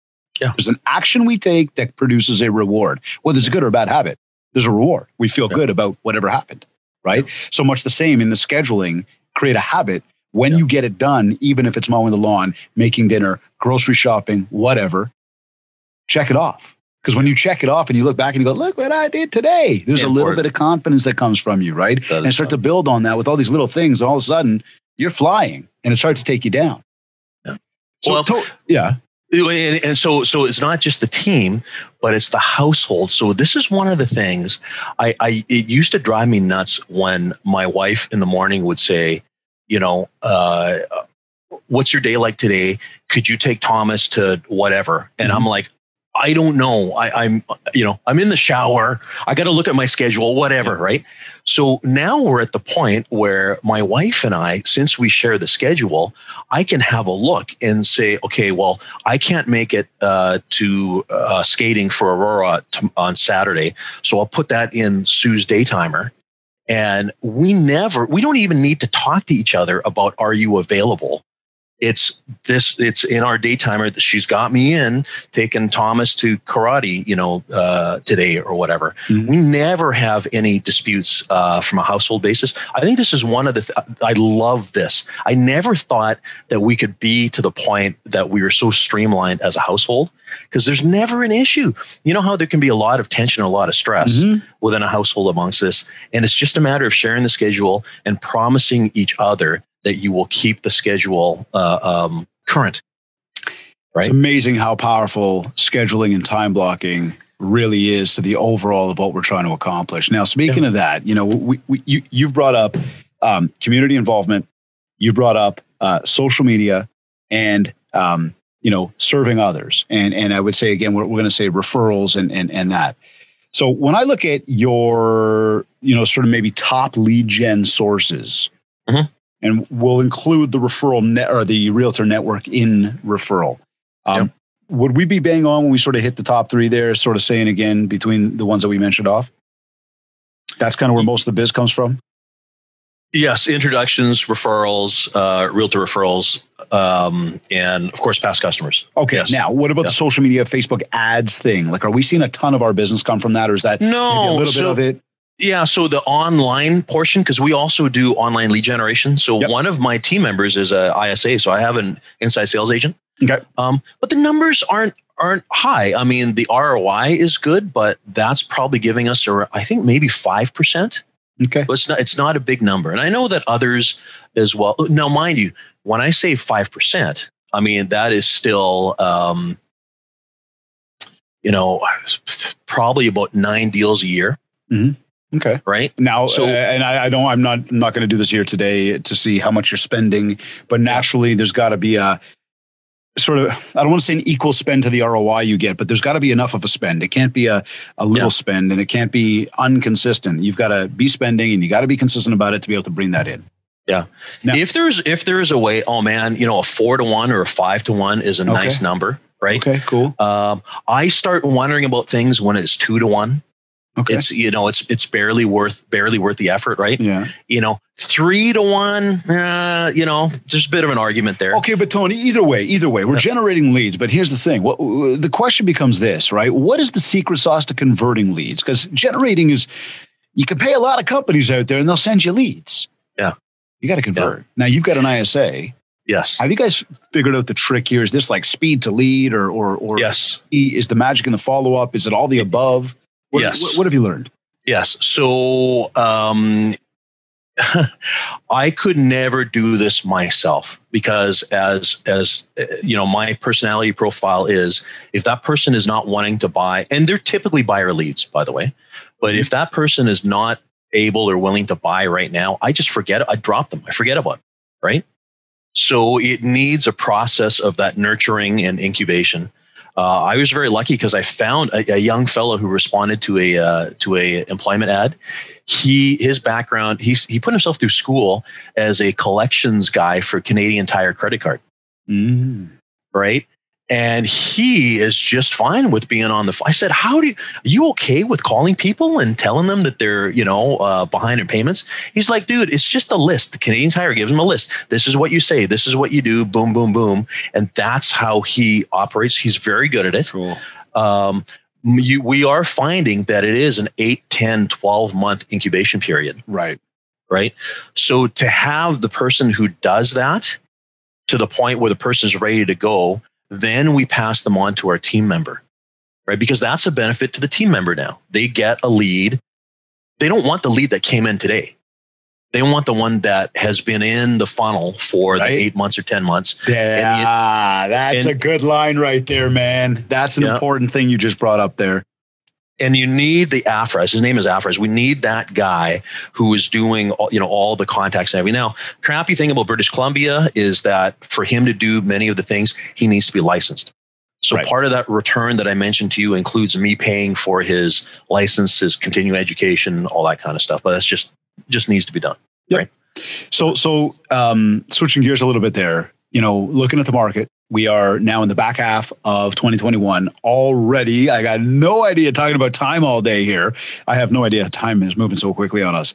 Yeah. There's an action we take that produces a reward. Whether it's a good or a bad habit, there's a reward. We feel good about whatever happened, right? Yeah. So much the same in the scheduling, create a habit. When you get it done, even if it's mowing the lawn, making dinner, grocery shopping, whatever, check it off. Because when you check it off and you look back and you go, look what I did today, there's a little bit of confidence that comes from you, right? And start to build on that with all these little things. And all of a sudden, you're flying and it starts to take you down. Yeah. So, And so it's not just the team, but it's the household. So this is one of the things it used to drive me nuts when my wife in the morning would say, what's your day like today? Could you take Thomas to whatever? And I'm like, I don't know. I'm in the shower. I got to look at my schedule, whatever. Right. So now we're at the point where my wife and I, since we share the schedule, I can have a look and say, okay, well, I can't make it to skating for Aurora on Saturday. So I'll put that in Sue's daytimer. And we don't even need to talk to each other about, are you available? It's in our daytimer that she's got me in taking Thomas to karate, today or whatever. Mm-hmm. We never have any disputes from a household basis. I think this is one of I love this. I never thought that we could be to the point that we were so streamlined as a household, because there's never an issue. You know how there can be a lot of tension, a lot of stress within a household amongst this. And it's just a matter of sharing the schedule and promising each other that you will keep the schedule current. Right? It's amazing how powerful scheduling and time blocking really is to the overall of what we're trying to accomplish. Now, speaking of that, you've brought up community involvement. You brought up social media and serving others. And I would say, again, we're going to say referrals and that. So when I look at your, sort of maybe top lead gen sources, and we'll include the referral net or the Realtor network in referral. Would we be bang on when we sort of hit the top three there, sort of saying again, between the ones that we mentioned off? That's kind of where most of the biz comes from? Yes, introductions, referrals, Realtor referrals, and of course, past customers. Okay, yes. Now what about the social media, Facebook ads thing? Like, are we seeing a ton of our business come from that, or is that maybe a little bit of it? Yeah, so the online portion, because we also do online lead generation. So one of my team members is a ISA, so I have an inside sales agent. Okay, but the numbers aren't high. I mean, the ROI is good, but that's probably giving us, I think, maybe 5%. Okay, but it's not a big number, and I know that others as well. Now, mind you, when I say 5%, I mean that is still, probably about 9 deals a year. Mm-hmm. Okay. Right. Now, so, and I'm not going to do this here today to see how much you're spending, but naturally there's got to be a sort of, I don't want to say an equal spend to the ROI you get, but there's got to be enough of a spend. It can't be a little spend, and it can't be inconsistent. You've got to be spending, and you got to be consistent about it to be able to bring that in. Yeah. Now, if there is a way, oh man, a 4-to-1 or a 5-to-1 is a nice number, right? Okay, cool. I start wondering about things when it's 2-to-1. Okay. It's barely worth the effort, right? Yeah. 3-to-1, there's a bit of an argument there. Okay, but Tony, either way, we're generating leads. But here's the thing: the question becomes this, right? What is the secret sauce to converting leads? Because generating is, you can pay a lot of companies out there, and they'll send you leads. Yeah. You got to convert. Yeah. Now you've got an ISA. Yes. Have you guys figured out the trick here? Is this like speed to lead, or yes? Is the magic in the follow up? Is it all the above? What have you learned? Yes. So I could never do this myself, because as my personality profile is, if that person is not wanting to buy, and they're typically buyer leads, by the way, but if that person is not able or willing to buy right now, I just forget it. I drop them. I forget about it. Right. So it needs a process of that nurturing and incubation. I was very lucky because I found a young fellow who responded to a employment ad. His background, he put himself through school as a collections guy for Canadian Tire credit card. Right? And he is just fine with being on the phone. I said, are you okay with calling people and telling them that they're, behind in payments? He's like, dude, it's just a list. The Canadian Tire gives him a list. This is what you say. This is what you do. Boom, boom, boom. And that's how he operates. He's very good at it. Cool. We are finding that it is an 8, 10, 12-month incubation period. Right. Right. So to have the person who does that to the point where the person is ready to go, then we pass them on to our team member, right? Because that's a benefit to the team member now. They get a lead. They don't want the lead that came in today. They want the one that has been in the funnel for the 8 months or 10 months. Yeah, that's a good line right there, man. That's an important thing you just brought up there. And you need the AFRAS. His name is AFRAS. We need that guy who is doing all the contacts and everything. Now, crappy thing about British Columbia is that for him to do many of the things, he needs to be licensed. So part of that return that I mentioned to you includes me paying for his license, his continuing education, all that kind of stuff. But that's just needs to be done. Yep. Right. So switching gears a little bit there, looking at the market, we are now in the back half of 2021 already. I got no idea, talking about time all day here. I have no idea time is moving so quickly on us.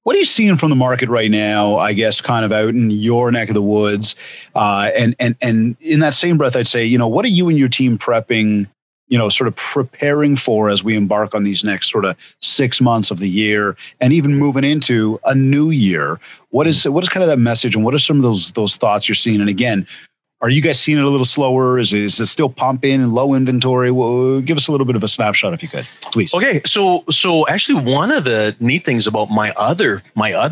What are you seeing from the market right now, I guess, kind of out in your neck of the woods? And in that same breath, I'd say, what are you and your team prepping, sort of preparing for as we embark on these next sort of 6 months of the year and even moving into a new year? What is kind of that message, and what are some of those thoughts you're seeing? And again, are you guys seeing it a little slower? Is it still pumping and low inventory? Well, give us a little bit of a snapshot if you could, please. Okay, so actually, one of the neat things about my other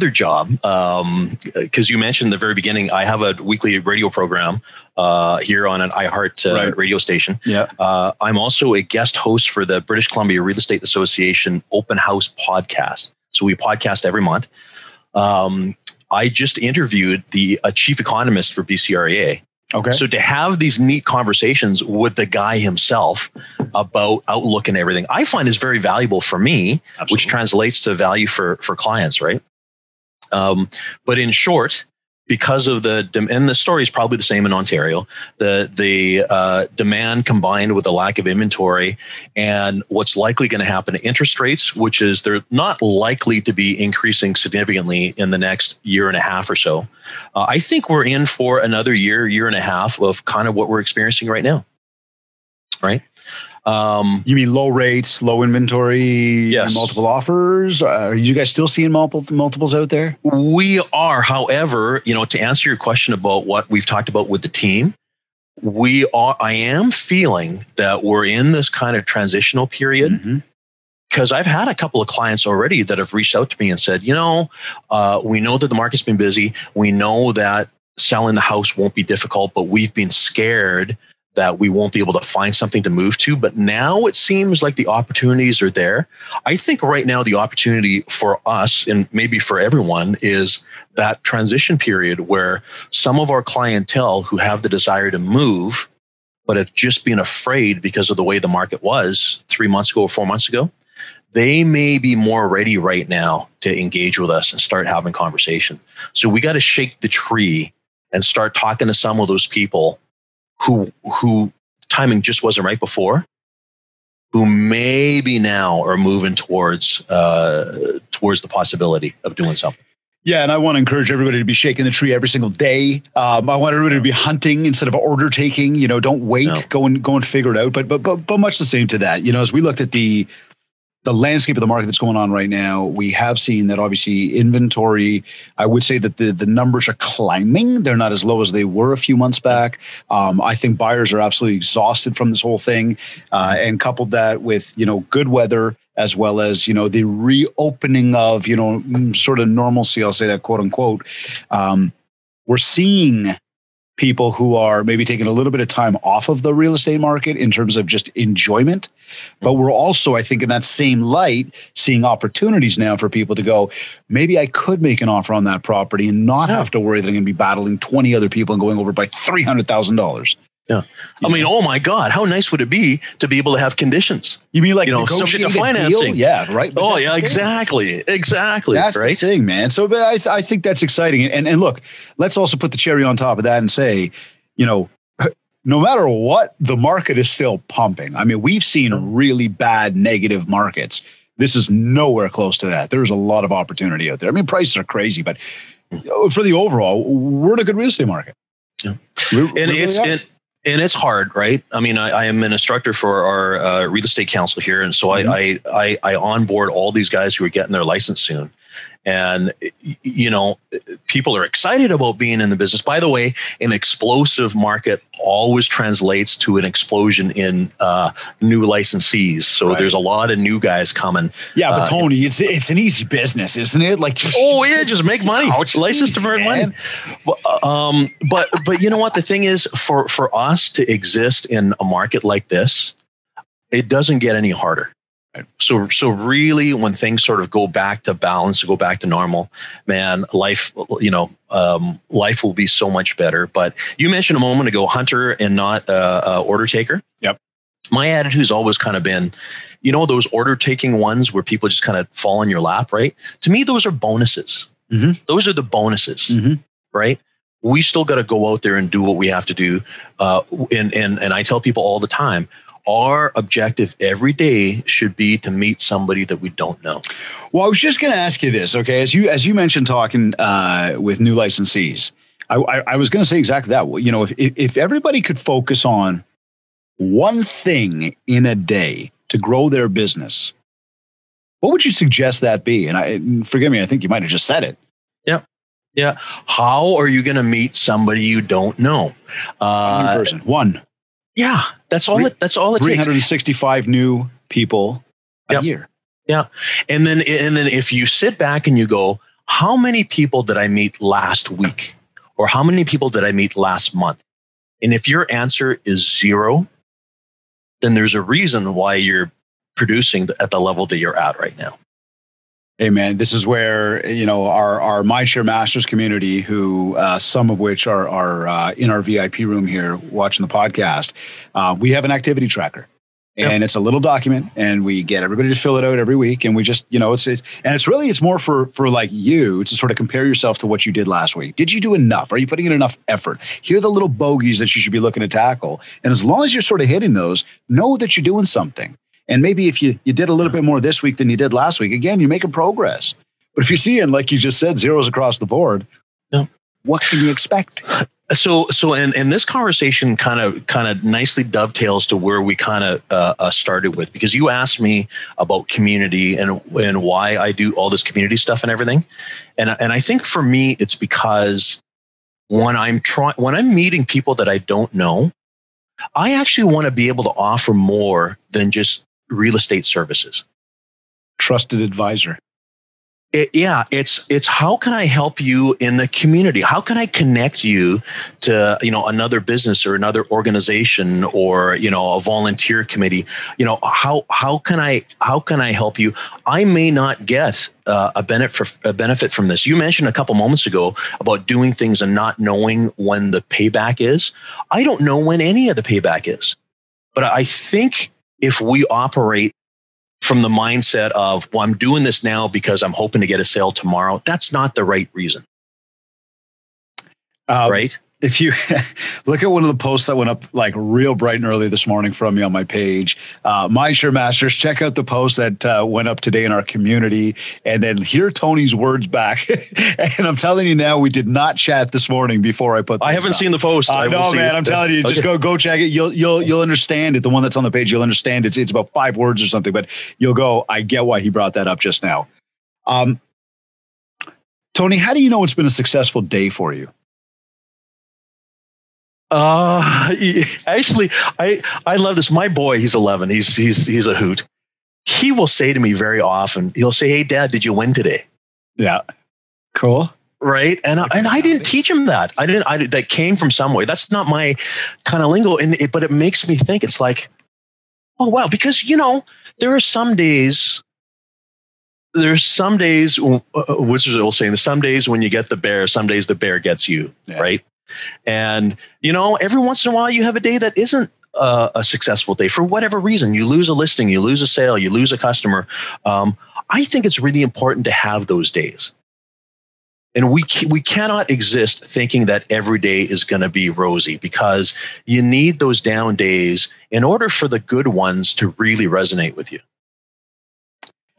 job, because you mentioned at the very beginning, I have a weekly radio program here on an iHeart radio station. Yeah, I'm also a guest host for the British Columbia Real Estate Association Open House podcast. So we podcast every month. I just interviewed a chief economist for BCREA. Okay. So to have these neat conversations with the guy himself about outlook and everything, I find is very valuable for me, Absolutely. Which translates to value for clients, right? But in short, because of and the story is probably the same in Ontario, the demand combined with the lack of inventory and what's likely going to happen to interest rates, which is they're not likely to be increasing significantly in the next year and a half or so. I think we're in for another year and a half of kind of what we're experiencing right now, right? You mean low rates, low inventory, yes. multiple offers? Are you guys still seeing multiples out there? We are. However, to answer your question about what we've talked about with the team, I am feeling that we're in this kind of transitional period, because I've had a couple of clients already that have reached out to me and said, we know that the market's been busy. We know that selling the house won't be difficult, but we've been scared that we won't be able to find something to move to. But now it seems like the opportunities are there. I think right now the opportunity for us, and maybe for everyone, is that transition period where some of our clientele who have the desire to move, but have just been afraid because of the way the market was 3 months ago or 4 months ago, they may be more ready right now to engage with us and start having conversation. So we got to shake the tree and start talking to some of those people who timing just wasn't right before, who maybe now are moving towards the possibility of doing something. Yeah, and I want to encourage everybody to be shaking the tree every single day. I want everybody to be hunting instead of order taking. Don't wait, go and figure it out. But much the same to that. As we looked at the landscape of the market that's going on right now, we have seen that obviously inventory, I would say that the numbers are climbing. They're not as low as they were a few months back. I think buyers are absolutely exhausted from this whole thing. And coupled that with, good weather, as well as, the reopening of, sort of normalcy, I'll say that quote unquote. We're seeing people who are maybe taking a little bit of time off of the real estate market in terms of just enjoyment. But we're also, I think, in that same light, seeing opportunities now for people to go, maybe I could make an offer on that property and not have to worry that I'm going to be battling 20 other people and going over by $300,000. Yeah. I mean, oh my God, how nice would it be to be able to have conditions? You mean like subject to financing? Yeah, right. But exactly. That's right? the thing, man. So, but I think that's exciting. And look, let's also put the cherry on top of that and say, no matter what, the market is still pumping. I mean, we've seen really bad negative markets. This is nowhere close to that. There's a lot of opportunity out there. I mean, prices are crazy, but for the overall, we're in a good real estate market. Yeah. And it's hard, right? I mean, I am an instructor for our real estate council here. And so I onboard all these guys who are getting their license soon. And, people are excited about being in the business. By the way, an explosive market always translates to an explosion in new licensees. So there's a lot of new guys coming. Yeah, but Tony, it's an easy business, isn't it? Like, just make money. License to earn money. But you know what? The thing is, for us to exist in a market like this, it doesn't get any harder. So really, when things sort of go back to balance, go back to normal, man, life will be so much better. But you mentioned a moment ago, hunter and not order taker. Yep. My attitude has always kind of been, those order taking ones where people just kind of fall in your lap, right? To me, those are bonuses. Mm-hmm. Those are the bonuses, right? We still got to go out there and do what we have to do. And I tell people all the time, our objective every day should be to meet somebody that we don't know. Well, I was just going to ask you this, okay? As you mentioned, talking with new licensees, I was going to say exactly that. You know, if everybody could focus on one thing in a day to grow their business, what would you suggest that be? And forgive me, I think you might have just said it. Yeah. How are you going to meet somebody you don't know? One person. One. Yeah. That's all it takes. 365 new people a year. Yeah. And then if you sit back and you go, how many people did I meet last week? Or how many people did I meet last month? And if your answer is 0, then there's a reason why you're producing at the level that you're at right now. Hey man, this is where, you know, our Mindshare Masters community, who some of which are in our VIP room here watching the podcast, we have an activity tracker, and it's a little document, and we get everybody to fill it out every week, and we just, you know, it's more for like you to sort of compare yourself to what you did last week. Did you do enough? Are you putting in enough effort? Here are the little bogeys that you should be looking to tackle, and as long as you're sort of hitting those, know that you're doing something. And maybe if you did a little bit more this week than you did last week, again, you're making progress. But if you're seeing, like you just said, zeros across the board, what can you expect? So, and this conversation kind of nicely dovetails to where we kind of started with, because you asked me about community and why I do all this community stuff and everything. And I think for me, it's because when I'm meeting people that I don't know, I actually want to be able to offer more than just real estate services. Trusted advisor. It's how can I help you in the community? How can I connect you to, you know, another business or another organization or, you know, a volunteer committee? You know, how can I help you? I may not get a benefit from this. You mentioned a couple moments ago about doing things and not knowing when the payback is. I don't know when any of the payback is, but I think if we operate from the mindset of, well, I'm doing this now because I'm hoping to get a sale tomorrow, that's not the right reason. Right? If you look at one of the posts that went up like real bright and early this morning from me on my page, Mindshare Masters, check out the post that went up today in our community, and then hear Tony's words back. And I'm telling you now, we did not chat this morning before I put. I haven't seen the post. I know, man. I'm telling you, just go check it. You'll understand it. The one that's on the page, you'll understand it. It's about 5 words or something, but you'll go, I get why he brought that up just now. Tony, how do you know it's been a successful day for you? Actually, I love this. My boy, he's 11. He's a hoot. He will say to me very often, he'll say, "Hey, Dad, did you win today?" Yeah. Cool. Right. And I didn't teach him that. That came from somewhere. That's not my kind of lingo. But it makes me think, it's like, oh, wow. Because, you know, there are some days, which is the old saying, there's some days when you get the bear, some days the bear gets you. Yeah. Right. And, you know, every once in a while you have a day that isn't a successful day for whatever reason. You lose a listing, you lose a sale, you lose a customer. I think it's really important to have those days. And we cannot exist thinking that every day is going to be rosy, because you need those down days in order for the good ones to really resonate with you.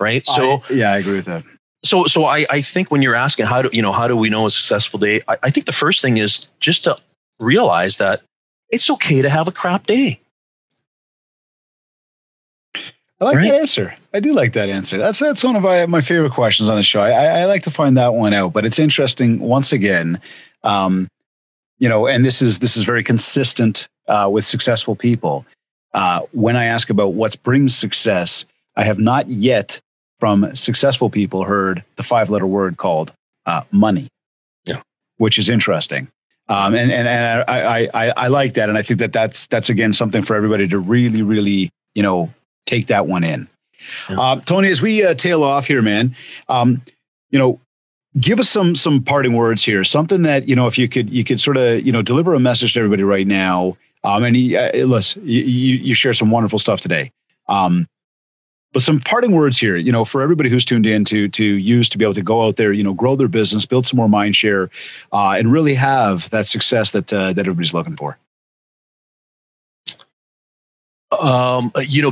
Right. So I agree with that. So I think when you're asking how do we know a successful day, I think the first thing is just to realize that it's okay to have a crap day. I like that answer. I do like that answer. That's one of my favorite questions on the show. I like to find that one out, but it's interesting once again, you know, and this is very consistent with successful people. When I ask about what brings success, I have not yet from successful people heard the 5-letter word called money, which is interesting. And I like that. And I think that's again, something for everybody to really, really, you know, take that one in. Yeah. Tony, as we tail off here, man, you know, give us some parting words here, something that, you know, if you could sort of, you know, deliver a message to everybody right now. And listen, you share some wonderful stuff today. But some parting words here, you know, for everybody who's tuned in to use to be able to go out there, you know, grow their business, build some more mind share, and really have that success that everybody's looking for.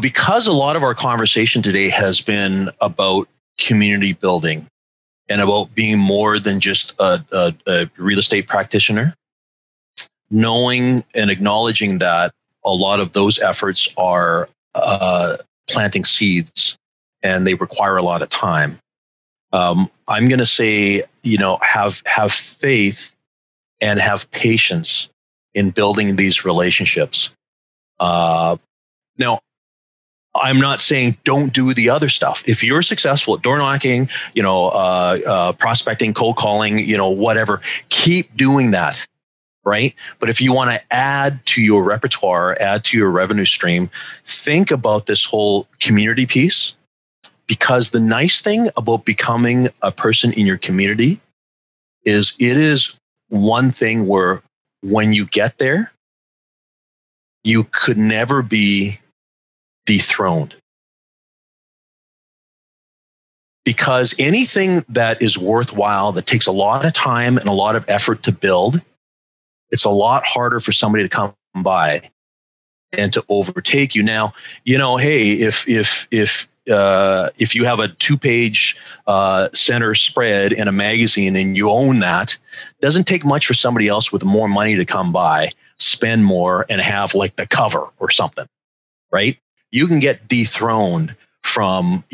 Because a lot of our conversation today has been about community building and about being more than just a real estate practitioner, knowing and acknowledging that a lot of those efforts are planting seeds and they require a lot of time. I'm going to say, have faith and have patience in building these relationships. Now, I'm not saying don't do the other stuff. If you're successful at door knocking, prospecting, cold calling, whatever, keep doing that, right? But if you want to add to your repertoire, add to your revenue stream, think about this whole community piece. Because the nice thing about becoming a person in your community is it is one thing where when you get there, you could never be dethroned. Because anything that is worthwhile, that takes a lot of time and a lot of effort to build, it's a lot harder for somebody to come by and to overtake you. Now, hey, if you have a 2-page center spread in a magazine and you own that, it doesn't take much for somebody else with more money to come by, spend more, and have like the cover or something, right? You can get dethroned from,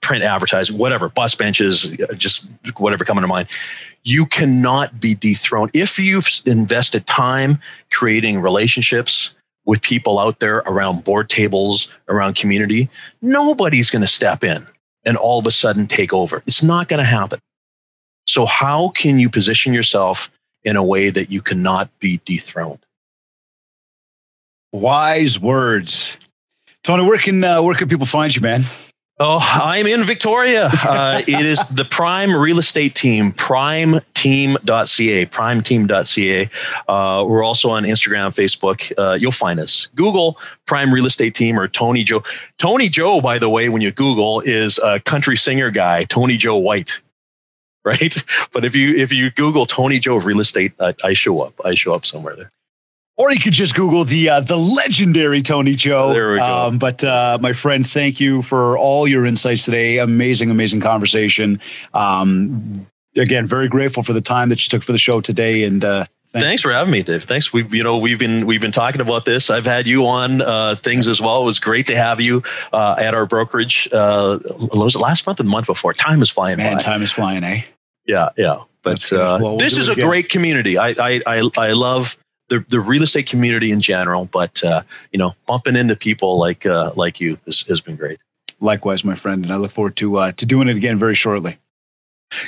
print advertising, whatever, bus benches, just whatever coming to mind. You cannot be dethroned. If you've invested time creating relationships with people out there around board tables, around community, nobody's going to step in and all of a sudden take over. It's not going to happen. So how can you position yourself in a way that you cannot be dethroned? Wise words. Tony, where can people find you, man? Oh, I'm in Victoria. It is the Prime Real Estate Team, primeteam.ca, primeteam.ca. We're also on Instagram, Facebook. You'll find us. Google Prime Real Estate Team or Tony Joe. Tony Joe, by the way, when you Google, is a country singer guy, Tony Joe White, right? But if you Google Tony Joe Real Estate, I show up. I show up somewhere there. Or you could just Google the legendary Tony Joe. There we go. But my friend, thank you for all your insights today. Amazing, amazing conversation. Again, very grateful for the time that you took for the show today. And thanks for having me, Dave. Thanks. We've been talking about this. I've had you on things as well. It was great to have you at our brokerage. Was it last month or the month before? Time is flying by. Man, time is flying, eh? Yeah. But we'll this is a great community. I love the real estate community in general, but bumping into people like you has been great. Likewise, my friend, and I look forward to doing it again very shortly.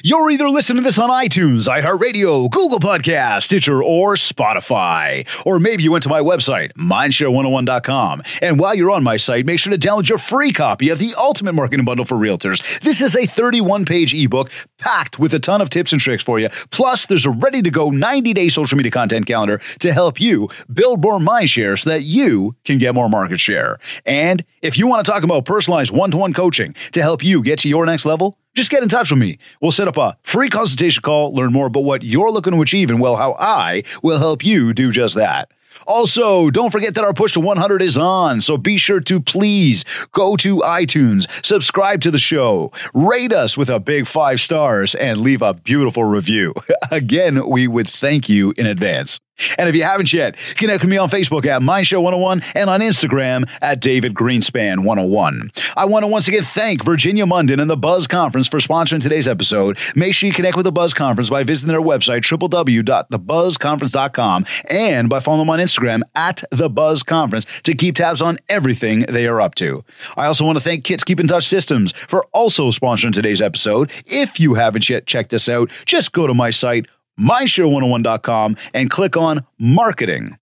You're either listening to this on iTunes, iHeartRadio, Google Podcasts, Stitcher, or Spotify. Or maybe you went to my website, mindshare101.com. And while you're on my site, make sure to download your free copy of the Ultimate Marketing Bundle for Realtors. This is a 31-page ebook packed with a ton of tips and tricks for you. Plus, there's a ready-to-go 90-day social media content calendar to help you build more mindshare so that you can get more market share. And if you want to talk about personalized one-to-one coaching to help you get to your next level, just get in touch with me. We'll set up a free consultation call, learn more about what you're looking to achieve and how I will help you do just that. Also, don't forget that our push to 100 is on, so be sure to please go to iTunes, subscribe to the show, rate us with a big 5 stars, and leave a beautiful review. Again, we would thank you in advance. And if you haven't yet, connect with me on Facebook at Mindshare101 and on Instagram at DavidGreenspan101. I want to once again thank Virginia Munden and the Buzz Conference for sponsoring today's episode. Make sure you connect with the Buzz Conference by visiting their website, www.thebuzzconference.com, and by following them on Instagram at The Buzz Conference to keep tabs on everything they are up to. I also want to thank Kits Keep in Touch Systems for also sponsoring today's episode. If you haven't yet checked us out, just go to my site, mindshare101.com, and click on marketing.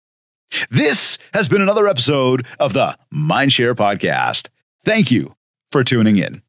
This has been another episode of the Mindshare Podcast. Thank you for tuning in.